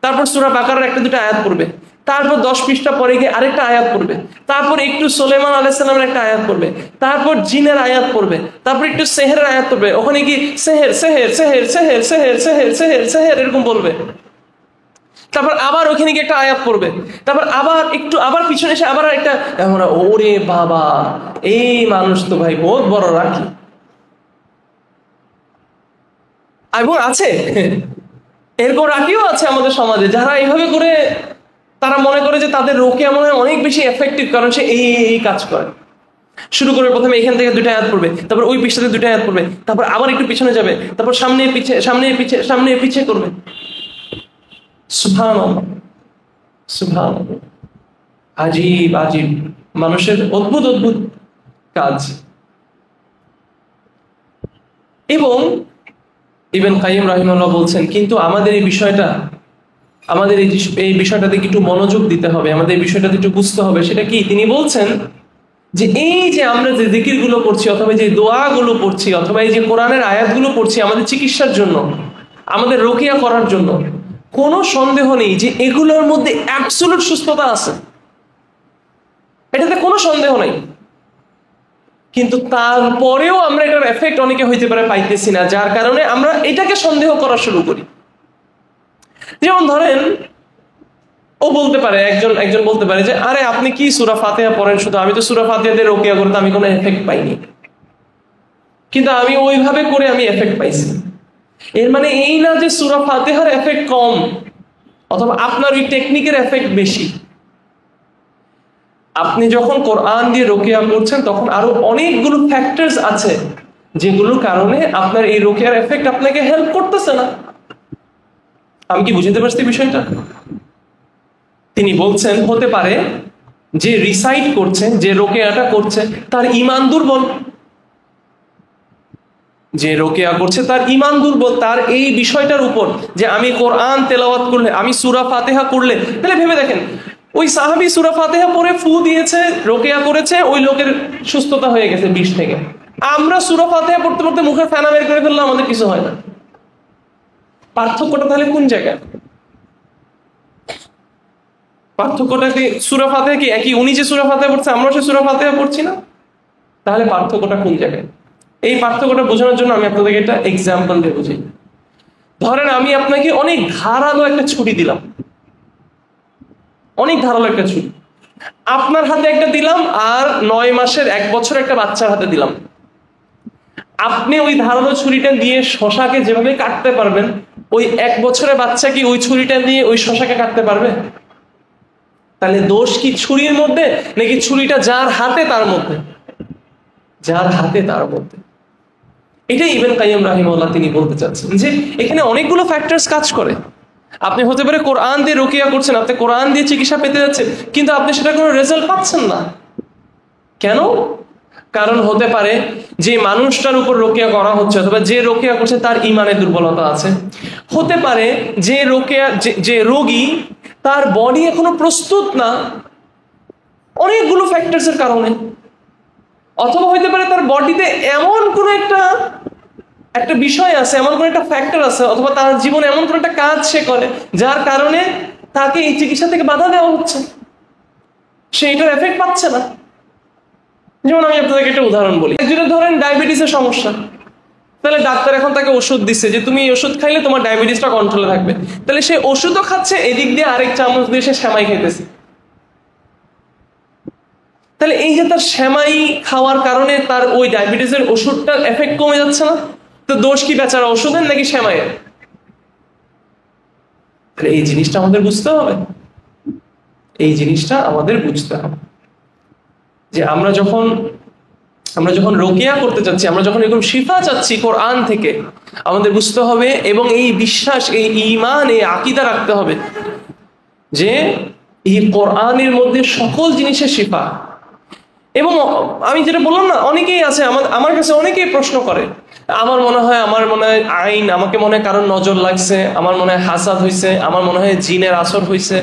Speaker 1: তারপর সূরা বাকারার একটা দুটো আয়াত পড়বে, তারপর 10 পৃষ্ঠা পরে গিয়ে আরেকটা আয়াত পড়বে, তারপর একটু সুলাইমান আলাইহিস সালামের একটা আয়াত পড়বে, তারপর জিনের আয়াত পড়বে, তারপর একটু সেহেরের আয়াত পড়বে, ওখানে কি সেহের সেহের সেহের সেহের সেহের সেহের সেহের সেহের এরকম বলবে, তারপর আবার ওখানে গিয়ে একটা আয়াত পড়বে, তারপর আবার একটু আবার পিছনে এসে আবার একটা, আমরা ওরে বাবা এই মানুষ তো ভাই বহুত বড় রাখি। এবং আছে এরকম রাখিও আছে আমাদের সমাজে, যারা এইভাবে করে তারা মনে করে যে তাদের রোকেয়া মনে হয় অনেক বেশি এফেক্টিভ, কারণ সে এই কাজ করে। শুরু করে প্রথমে এখান থেকে 2টা আয়াত পড়বে, তারপর ওই পৃষ্ঠাতে 2টা আয়াত পড়বে, তারপর আবার একটু পিছনে যাবে, তারপর সামনে পিছে সামনে পিছে সামনে পিছে করবে। সুবহানাল্লাহ সুবহানাল্লাহ, আজীব আজীব মানুষের অদ্ভুত অদ্ভুত কাজ। এবং ইবনে কাইয়িম রাহিমাহুল্লাহ বলছেন, কিন্তু আমাদের এই বিষয়টা, আমাদের এই বিষয়টাতে একটু মনোযোগ দিতে হবে, আমাদের এই বিষয়টাতে একটু বুঝতে হবে। সেটা কি? তিনি বলছেন যে এই যে আমরা যে জিকিরগুলো করছি, অথবা যে দোয়াগুলো পড়ছি, অথবা এই যে কোরআনের আয়াতগুলো পড়ছি আমাদের চিকিৎসার জন্য, আমাদের রোকিয়া করার জন্য, কোনো সন্দেহ নেই যে এগুলোর মধ্যে অ্যাবসলিউট সুস্থতা আছে, এটাতে কোনো সন্দেহ নেই। কিন্তু তারপরেও আমরা এটার এফেক্ট অনেকে হইতে পারে পাইতেছি না, যার কারণে আমরা এটাকে সন্দেহ করা শুরু করি। যেমন ধরেন, ও বলতে পারে, একজন বলতে পারে যে আরে আপনি কি সূরা ফাতিহা পড়েন শুধু, আমি তো সূরা ফাতিহা দিয়ে রোকিয়া করতে আমি কোনো এফেক্ট পাইনি, কিন্তু আমি ওইভাবে করে আমি এফেক্ট পাইছি। এর মানে এই না যে সূরা ফাতিহার এফেক্ট কম, অথবা আপনার ওই টেকনিকের এফেক্ট বেশি। আপনি যখন কোরআন দিয়ে রোকিয়া করছেন তখন আরো অনেকগুলো ফ্যাক্টরস আছে যেগুলোর কারণে আপনার এই রোকিয়ার এফেক্ট আপনাকে হেল্প করতেছে না। আমি কি বুঝতে পারছি বিষয়টা? তিনি বলছেন হতে পারে যে রিসাইট করছে, যে রোকেয়াটা করছে, তার ঈমান দুর্বল। যে রোকেয়া করছে তার ঈমান দুর্বল, তার এই বিষয়টার উপর যে আমি কোরআন তেলাওয়াত করলে, আমি সূরা ফাতিহা করলে, তাহলে ভেবে দেখেন ওই সাহাবী সূরা ফাতিহা পড়ে ফু দিয়েছে, রোকেয়া করেছে, ওই লোকের সুস্থতা হয়ে গেছে 20 থেকে। আমরা সূরা ফাতিহা পড়তে পড়তে মুখে ফেনা বের করে ফেললাম, আমাদের কিছু হয় না। পার্থক্যটা তাহলে কোন জায়গায়? পার্থক্যটা কি সূরা ফাতিহা কি একই? উনি যে সূরা ফাতিহা পড়ছে আমরা সে সূরা ফাতিহা পড়ছি না, তাহলে পার্থক্যটা কোন জায়গায়? এই পার্থক্যটা বোঝানোর জন্য আমি আপনাদেরকে একটা এক্সাম্পল দিয়ে বুঝাই। ধরেন আমি আপনাকে অনেক ধারালো একটা ছুরি দিলাম, অনেক ধারালো একটা ছুরি আপনার হাতে একটা দিলাম, আর 9 মাসের 1 বছর একটা বাচ্চার হাতে দিলাম। আপনি ওই ধারালো ছুরিটা দিয়ে শশাকে যেভাবে কাটতে পারবেন, ওই 1 বছরের বাচ্চা কি ওই ছুরিটা দিয়ে ওই শশাকে কাটতে পারবে? তাহলে দোষ কি ছুরির মধ্যে, নাকি ছুরিটা যার হাতে তার মধ্যে? যার হাতে তার মধ্যে। এটাই ইবনে কাইয়িম রাহিমাহুল্লাহ তিনি বলতে চাচ্ছেন যে এখানে অনেকগুলো ফ্যাক্টরস কাজ করে। আপনি হতে পারে কোরআন দিয়ে রোকিয়া করছেন, আপনি কোরআন দিয়ে চিকিৎসা পেতে যাচ্ছেন, কিন্তু আপনি সেটা কোনো রেজাল্ট পাচ্ছেন না। কেন? কারণ হতে পারে যে মানুষটার উপর রোকিয়া করা হচ্ছে, অথবা যে রোকিয়া করছে তার ঈমানের দুর্বলতা আছে। হতে পারে যে রোকিয়া, যে রোগী তার বডি এখনো প্রস্তুত না, অনেকগুলো ফ্যাক্টরস এর কারণে। অথবা হইতে পারে তার বডিতে এমন কোনো একটা বিষয় আছে, এমন কোনো একটা ফ্যাক্টর আছে, অথবা তার জীবনে এমন কোনো একটা কাজ সে করে যার কারণে তাকে এই চিকিৎসা থেকে বাধা দেওয়া হচ্ছে, সে এটার এফেক্ট পাচ্ছে না। যেমন আমি আপনাদেরকে একটা উদাহরণ বলি। একজনের ধরেন ডায়াবেটিসের সমস্যা, তাহলে ডাক্তার এখন তাকে ওষুধ দিচ্ছে যে তুমি এই ওষুধ খাইলে তোমার ডায়াবেটিসটা কন্ট্রোলে থাকবে। তাহলে সে ওষুধও খাচ্ছে, এদিক দিয়ে আরেক চামচ দিয়ে সে সেমাই খেতেছে। তাহলে এই যে তার সেমাই খাওয়ার কারণে তার ওই ডায়াবেটিসের ওষুধটার এফেক্ট কমে যাচ্ছে না, তো দোষ কি বেচারা ওষুধের নাকি সেমাইয়ের? তাহলে এই জিনিসটা আমাদের বুঝতে হবে, এই জিনিসটা আমাদের বুঝতে হবে যে আমরা যখন রোকিয়া করতে চাচ্ছি, আমরা যখন এরকম শিফা চাচ্ছি কোরআন থেকে, আমাদের বুঝতে হবে এবং এই বিশ্বাস, এই ঈমান, এই আকীদা রাখতে হবে যে এই কোরআনের মধ্যে সকল জিনিসের শিফা। এবং আমি যেটা বললাম না, অনেকেই আছে আমার কাছে অনেকেই প্রশ্ন করে, আমার মনে হয় আইন, আমাকে মনে হয় কারণ নজর লাগছে, আমার মনে হয় হাসাদ হয়েছে, আমার মনে হয় জিনের আসর হয়েছে।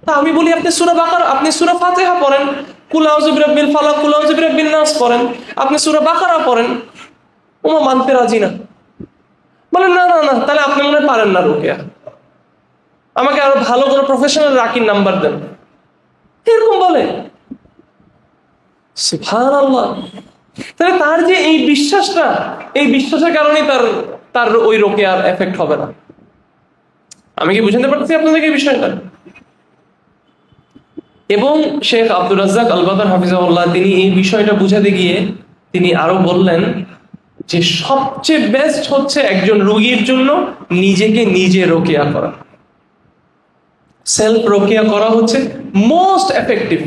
Speaker 1: তা আমি বলি আপনি সূরা বাকারা, আপনি সূরা ফাতিহা পড়েন, কুল আউযু বিরাব্বিল ফালাক, কুল আউযু বিরাব্বিন নাস পড়েন, আপনি সূরা বাকারা পড়েন। ওমা মানতে রাজি না, বলেন না না না, তাহলে আপনি মনে হয় পারেন না রুকিয়া, আমাকে আরো ভালো কোনো প্রফেশনাল রাকির নাম্বার দেন, এরকম বলে। সুবহানাল্লাহ। তাহলে তার যে এই বিশ্বাসটা, এই বিশ্বাসের কারণেই তার ওই রোকেয়ার এফেক্ট হবে না। আমি কি বুঝাতে পারছি আপনাদেরকে এই বিষয়টা? এবং শেখ আব্দুর রাজ্জাক আল বাদার হাফিজাহুল্লাহ তিনি এই বিষয়টা বুঝাতে গিয়ে তিনি আরো বললেন যে সবচেয়ে বেস্ট হচ্ছে একজন রোগীর জন্য নিজেকে নিজে রোকেয়া করা। সেলফ রোকেয়া করা হচ্ছে মোস্ট এফেক্টিভ,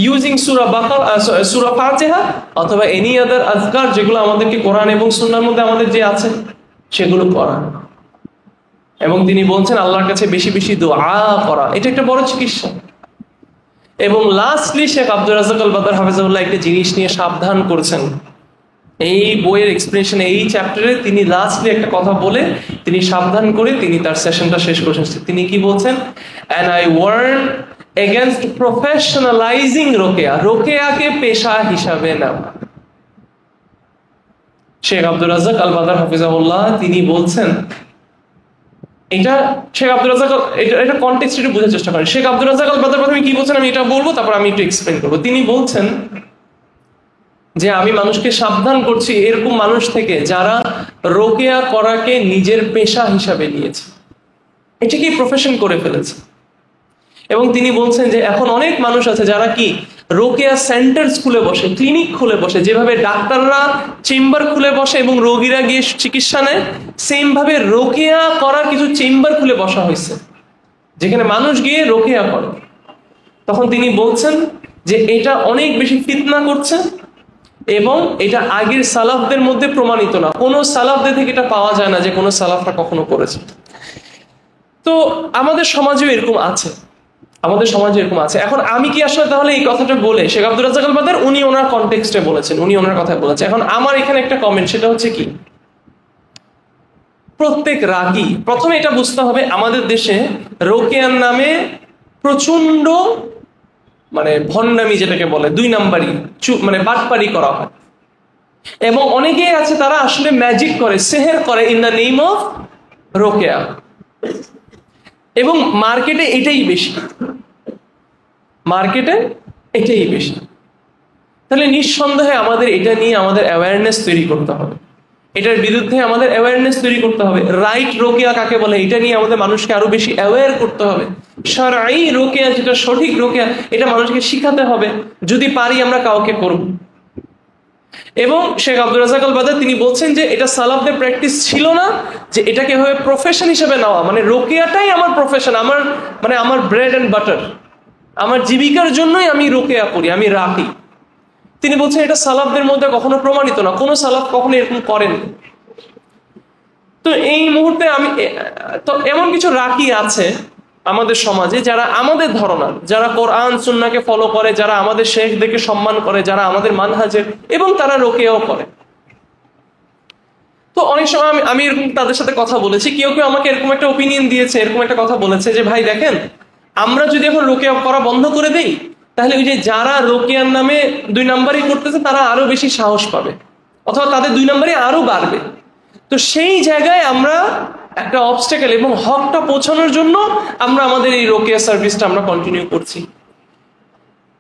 Speaker 1: ইউজিং সূরা বাকারা, সূরা ফাতিহা অথবা এনি আদার আজকার যেগুলো আমাদেরকে কোরআন এবং সুন্নাহর মধ্যে আমাদের যে আছে সেগুলো করা। এবং তিনি বলছেন আল্লাহর কাছে বেশি বেশি দোয়া করা, এটা একটা বড় চিকিৎসা। এবং লাস্টলি শেখ আব্দুর রাজ্জাক আল বাদার হাফিজাহুল্লাহ একটা জিনিস নিয়ে সাবধান করেছেন এই বইয়ের এক্সপ্লেনেশন, এই চ্যাপ্টারে তিনি লাস্টলি একটা কথা বলে তিনি সাবধান করে তিনি তার সেশনটা শেষ করেছেন। তিনি কি বলছেন? and I warn against professionalizing Rokeya, রোকেয়াকে পেশা হিসাবে নেওয়া। শেখ আব্দুর রাজ্জাক আল বাদার হাফিজাহুল্লাহ তিনি বলছেন, এটা শেখ আব্দুর রাজ্জাক, এটা কনটেক্সট একটু বোঝার চেষ্টা করেন। শেখ আব্দুর রাজ্জাক আল বাদার প্রথমে কি বলছেন আমি এটা বলবো, তারপর আমি একটু এক্সপ্লেন করবো। তিনি বলছেন যে আমি মানুষকে সাবধান করছি এরকম মানুষ থেকে যারা রোকেয়া করাকে নিজের পেশা হিসাবে নিয়েছে, এটাকেই প্রফেশন করে ফেলেছে। এবং তিনি বলছেন যে এখন অনেক মানুষ আছে যারা কি রোকেয়া সেন্টার খুলে বসে, ক্লিনিক খুলে বসে, যেভাবে ডাক্তাররা চেম্বার খুলে বসে এবং রোগীরা গিয়ে চিকিৎসা নেয়, সেম ভাবে রোকেয়া করার কিছু চেম্বার খুলে বসা হয়েছে যেখানে মানুষ গিয়ে রোকেয়া করে। তখন তিনি বলছেন যে এটা অনেক বেশি ফিতনা করছে এবং এটা আগের সালাফদের মধ্যে প্রমাণিত না, কোনো সালাফদের থেকে এটা পাওয়া যায় না যে কোনো সালাফরা কখনো করেছে। তো আমাদের সমাজেও এরকম আছে, আমাদের সমাজে এরকম আছে। এখন আমি কি আসলে তাহলে এই কথাটা বলে শেখ আব্দুর রাজ্জাক আল বাদার উনি ওনার কনটেক্সটে বলেছেন, উনি ওনার কথা বলেছেন। এখন আমার এখানে একটা কমেন্ট, সেটা হচ্ছে কি, প্রত্যেক রাগী প্রথমে এটা বুঝতে হবে আমাদের দেশে রোকেয়ার নামে প্রচন্ড মানে ভণ্ডামি যেটাকে বলে, দুই নাম্বারি মানে বাটপারি করা হয়। এবং অনেকেই আছে তারা আসলে ম্যাজিক করে, সেহের করে in the name of Rokeya. এবং মার্কেটে এটাই বেশি, মার্কেটে এটাই বেশি। তাহলে নিঃসন্দেহে আমাদের এটা নিয়ে আমাদের অ্যাওয়ারনেস তৈরি করতে হবে, এটার বিরুদ্ধে আমাদের অ্যাওয়ারনেস তৈরি করতে হবে। রাইট রোকেয়া কাকে বলে এটা নিয়ে আমাদের মানুষকে আরো বেশি অ্যাওয়্যার করতে হবে। শারঈ রোকেয়া যেটা সঠিক রোকেয়া এটা মানুষকে শিখাতে হবে, যদি পারি আমরা কাউকে করব। এবং শেখ আব্দুর রাজ্জাক আল বাদার তিনি বলছেন যে এটা সালাফদের প্র্যাকটিস ছিল না যে এটাকে এভাবে প্রফেশন হিসেবে নেওয়া, মানে রোকেয়াটাই আমার প্রফেশন, আমার মানে আমার ব্রেড অ্যান্ড বাটার, আমার জীবিকার জন্যই আমি রোকেয়া করি, আমি রাখি। তিনি বলছেন এটা সালাফদের মধ্যে কখনো প্রমাণিত না, কোনো সালাফ কখনো এরকম করেন। তো এই মুহূর্তে আমি তো এমন কিছু রাকি আছে আমাদের সমাজে যারা আমাদের ধারণার, যারা কোরআন সুন্নাহকে ফলো করে, যারা আমাদের শেখদেরকে সম্মান করে, যারা আমাদের মানহাজের, এবং তারা রোকেয়াও করে। তো অনেক সময় আমি এরকম তাদের সাথে কথা বলেছি, কেউ কেউ আমাকে এরকম একটা ওপিনিয়ন দিয়েছে, এরকম একটা কথা বলেছে যে ভাই দেখেন আমরা যদি এখন রোকেয়া করা বন্ধ করে দেই তাহলে ওই যে যারা রোকেয়ার নামে দুই নাম্বারই করতেছে তারা আরো বেশি সাহস পাবে, অথবা তাদের দুই নাম্বারই আরো বাড়বে। তো সেই জায়গায় আমরা একটা অবস্টেকেল এবং হকটা পৌঁছানোর জন্য আমরা আমাদের এই রোকেয়া সার্ভিসটা আমরা কন্টিনিউ করছি।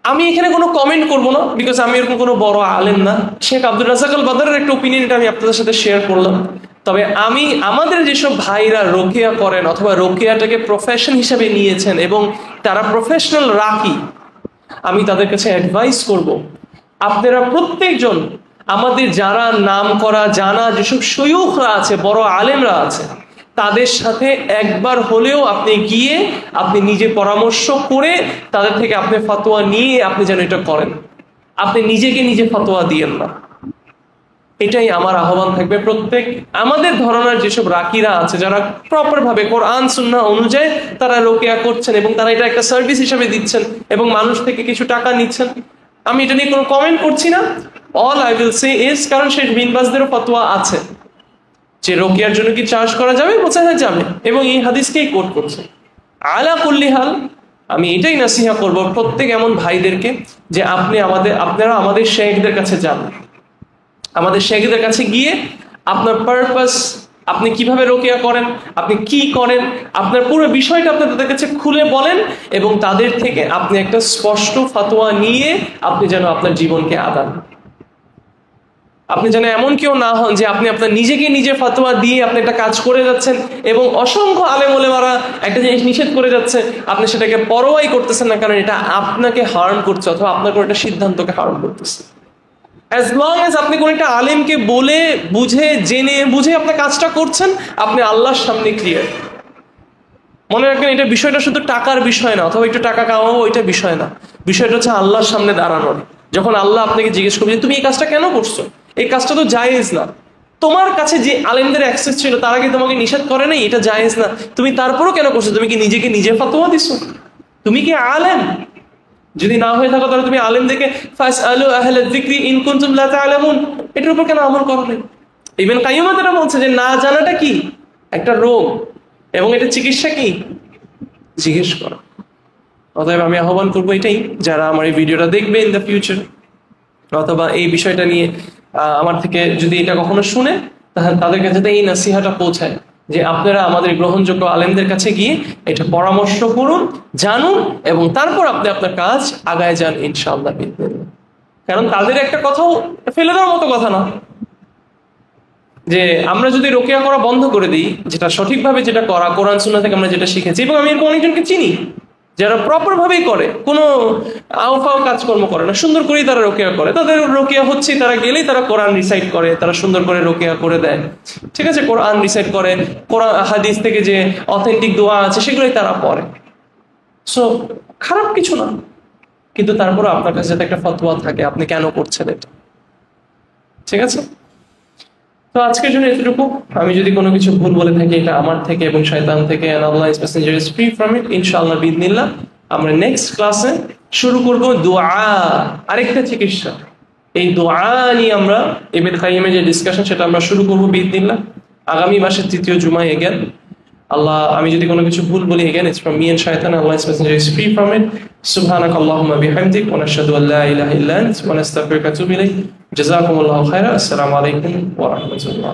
Speaker 1: আমি এখানে কোনো কমেন্ট করবো না, বিকজ আমি এরকম কোনো বড় আলেম না। শেখ আব্দুর রাজ্জাক আল বাদারের একটা ওপিনিয়নটা আমি আপনাদের সাথে শেয়ার করলাম। তবে আমি আমাদের যেসব ভাইরা রোকেয়া করেন অথবা রোকেয়াটাকে প্রফেশন হিসেবে নিয়েছেন এবং তারা প্রফেশনাল রাকি, আমি তাদের কাছে অ্যাডভাইস করব আপনারা প্রত্যেকজন আমাদের যারা নাম করা জানা যেসব শয়ুখরা আছে, বড় আলেমরা আছে, তাদের সাথে একবার হলেও আপনি গিয়ে আপনি নিজে পরামর্শ করে তাদের থেকে আপনি ফতোয়া নিয়ে আপনি যেন এটা করেন। আপনি নিজেকে নিজে ফতোয়া দিয়েন না, এটাই আমার আহ্বান থাকবে। প্রত্যেক আমাদের ধরনের যেসব রাকিরা আছে যারা প্রপার ভাবে কোরআন সুন্নাহ অনুযায়ী তারা রোকেয়া করছেন এবং তারা এটা একটা সার্ভিস হিসেবে দিচ্ছেন এবং মানুষ থেকে কিছু টাকা নিচ্ছেন, আমি এটা নিয়ে কোনো কমেন্ট করছি না। All I will say is, কারণ শেখ বিন বাজদেরও ফতোয়া আছে যে রোকেয়ার জন্য কি চার্জ করা যাবে, বলছে হ্যাঁ যাবে, এবং এই হাদিসকেই কোট করছে। আলা কুল্লি হাল আমি এটাই নাসিহা করব প্রত্যেক এমন ভাইদেরকে যে আপনারা আমাদের শেখদের কাছে যান, আমাদের শেখদের কাছে গিয়ে আপনার পারপাস আপনি কিভাবে রোকেয়া করেন, আপনি কি করেন, আপনার পুরো বিষয়টা আপনি তাদের কাছে খুলে বলেন এবং তাদের থেকে আপনি একটা স্পষ্ট ফতোয়া নিয়ে আপনি যেন আপনার জীবনকে আদান। আপনি যেন এমন কেউ না হন যে আপনি আপনার নিজেকে নিজে ফতোয়া দিয়ে আপনি একটা কাজ করে যাচ্ছেন এবং অসংখ্য আলেম ওলেমারা একটা জিনিস নিষেধ করে যাচ্ছে, আপনি সেটাকে পরোয়াই করতেছেন না, কারণ এটা আপনাকে হার্ম করছে অথবা আপনার কোনো একটা সিদ্ধান্তকে হার্ম করতেছে। অ্যাজ লং এজ আপনি কোনো একটা আলেমকে বলে বুঝে জেনে বুঝে আপনার কাজটা করছেন, আপনি আল্লাহর সামনে ক্লিয়ার। মনে রাখবেন, এটা বিষয়টা শুধু টাকার বিষয় না অথবা একটু টাকা কামাবো ওইটা বিষয় না, বিষয়টা হচ্ছে আল্লাহর সামনে দাঁড়ানোর। যখন আল্লাহ আপনাকে জিজ্ঞেস করবে যে তুমি এই কাজটা কেন করছো, এই কাজটা তো জায়েজ না, তোমার কাছে যে আলেমদের অ্যাক্সেস ছিল তারা কি তোমাকে নিষেধ করে নাই এটা জায়েজ না, তুমি তারপরও কেন করছো? তুমি কি নিজেকে নিজে ফতোয়া দিছো? তুমি কি আলেম? যদি না হয়ে থাকো তাহলে তুমি আলেমদেরকে ফাসআলু আহলায যিকরি ইন কুনতুম লা তা'লামুন এটার উপর কেন আমল করো না? ইবনে কাইয়্যিম এটা বলছে যে না জানাটা কি একটা রোগ এবং এটা চিকিৎসা কি জিজ্ঞেস করো। অতএব আমি আহ্বান করবো এটাই, যারা আমার এই ভিডিওটা দেখবে ইন দ্য ফিউচার অথবা এই বিষয়টা নিয়ে আমার থেকে যদি এটা কখনো শুনে, তাহলে তাদের কাছে এই নসিহাটা পৌঁছায় যে আপনারা আমাদের গ্রহণযোগ্য আলেমদের কাছে গিয়ে এটা পরামর্শ করুন, জানুন এবং তারপর আপনি আপনার কাজ আগায় যান ইনশাআল্লাহ। কারণ তাদের একটা কথাও ফেলে দেওয়ার মতো কথা না যে আমরা যদি রোকেয়া করা বন্ধ করে দিই, যেটা সঠিকভাবে যেটা করা কোরআন সুন্নাহ থেকে আমরা যেটা শিখেছি, এবং আমি এরকম অনেকজনকে চিনি যারা প্রপার ভাবেই করে, কোনো আউফাও কাজকর্ম করে না, সুন্দর করেই তারা রোকেয়া করে, তাদের রোকেয়া হচ্ছে তারা গেলেই তারা কোরআন রিসাইট করে, তারা সুন্দর করে রোকেয়া করে দেয়, ঠিক আছে, কোরআন রিসাইট করে, কোরআন হাদিস থেকে যে অথেন্টিক দোয়া আছে সেগুলোই তারা পড়ে। সো খারাপ কিছু না, কিন্তু তারপরে আপনার কাছে যাতে একটা ফতোয়া থাকে আপনি কেন করছেন এটা, ঠিক আছে? তো আজকের জন্য এতটুকু। আমি যদি কোনো কিছু ভুল বলে থাকি এটা আমার থেকে এবং শয়তান থেকে, and Allah is messenger is free from it, ইনশাআল্লাহ বিইذনিল্লাহ। আমরা নেক্সট ক্লাসে শুরু করব দোয়া, আরেকটা চিকিৎসা। এই দোয়া নিয়ে আমরা ইবনে কাইয়্যিমের যে ডিসকাশন সেটা আমরা শুরু করব বিইذনিল্লাহ আগামী মাসের তৃতীয় জুমায়। এগেন আল্লাহ, আমি যদি কোনো কিছু ভুল বলি again it's from me and শয়তান, Allah is messenger is free from it. সুবহানাকাল্লাহুম্মা বিহামদিক ওয়া নাশহাদু আল লা ইলাহা ইল্লা আনতা ওয়া নাস্তাগফিরুকা ওয়া নাতুবু ইলাইক। জাযাকুমুল্লাহু খাইরান। আসসালামু আলাইকুম ওয়া রাহমাতুল্লাহ।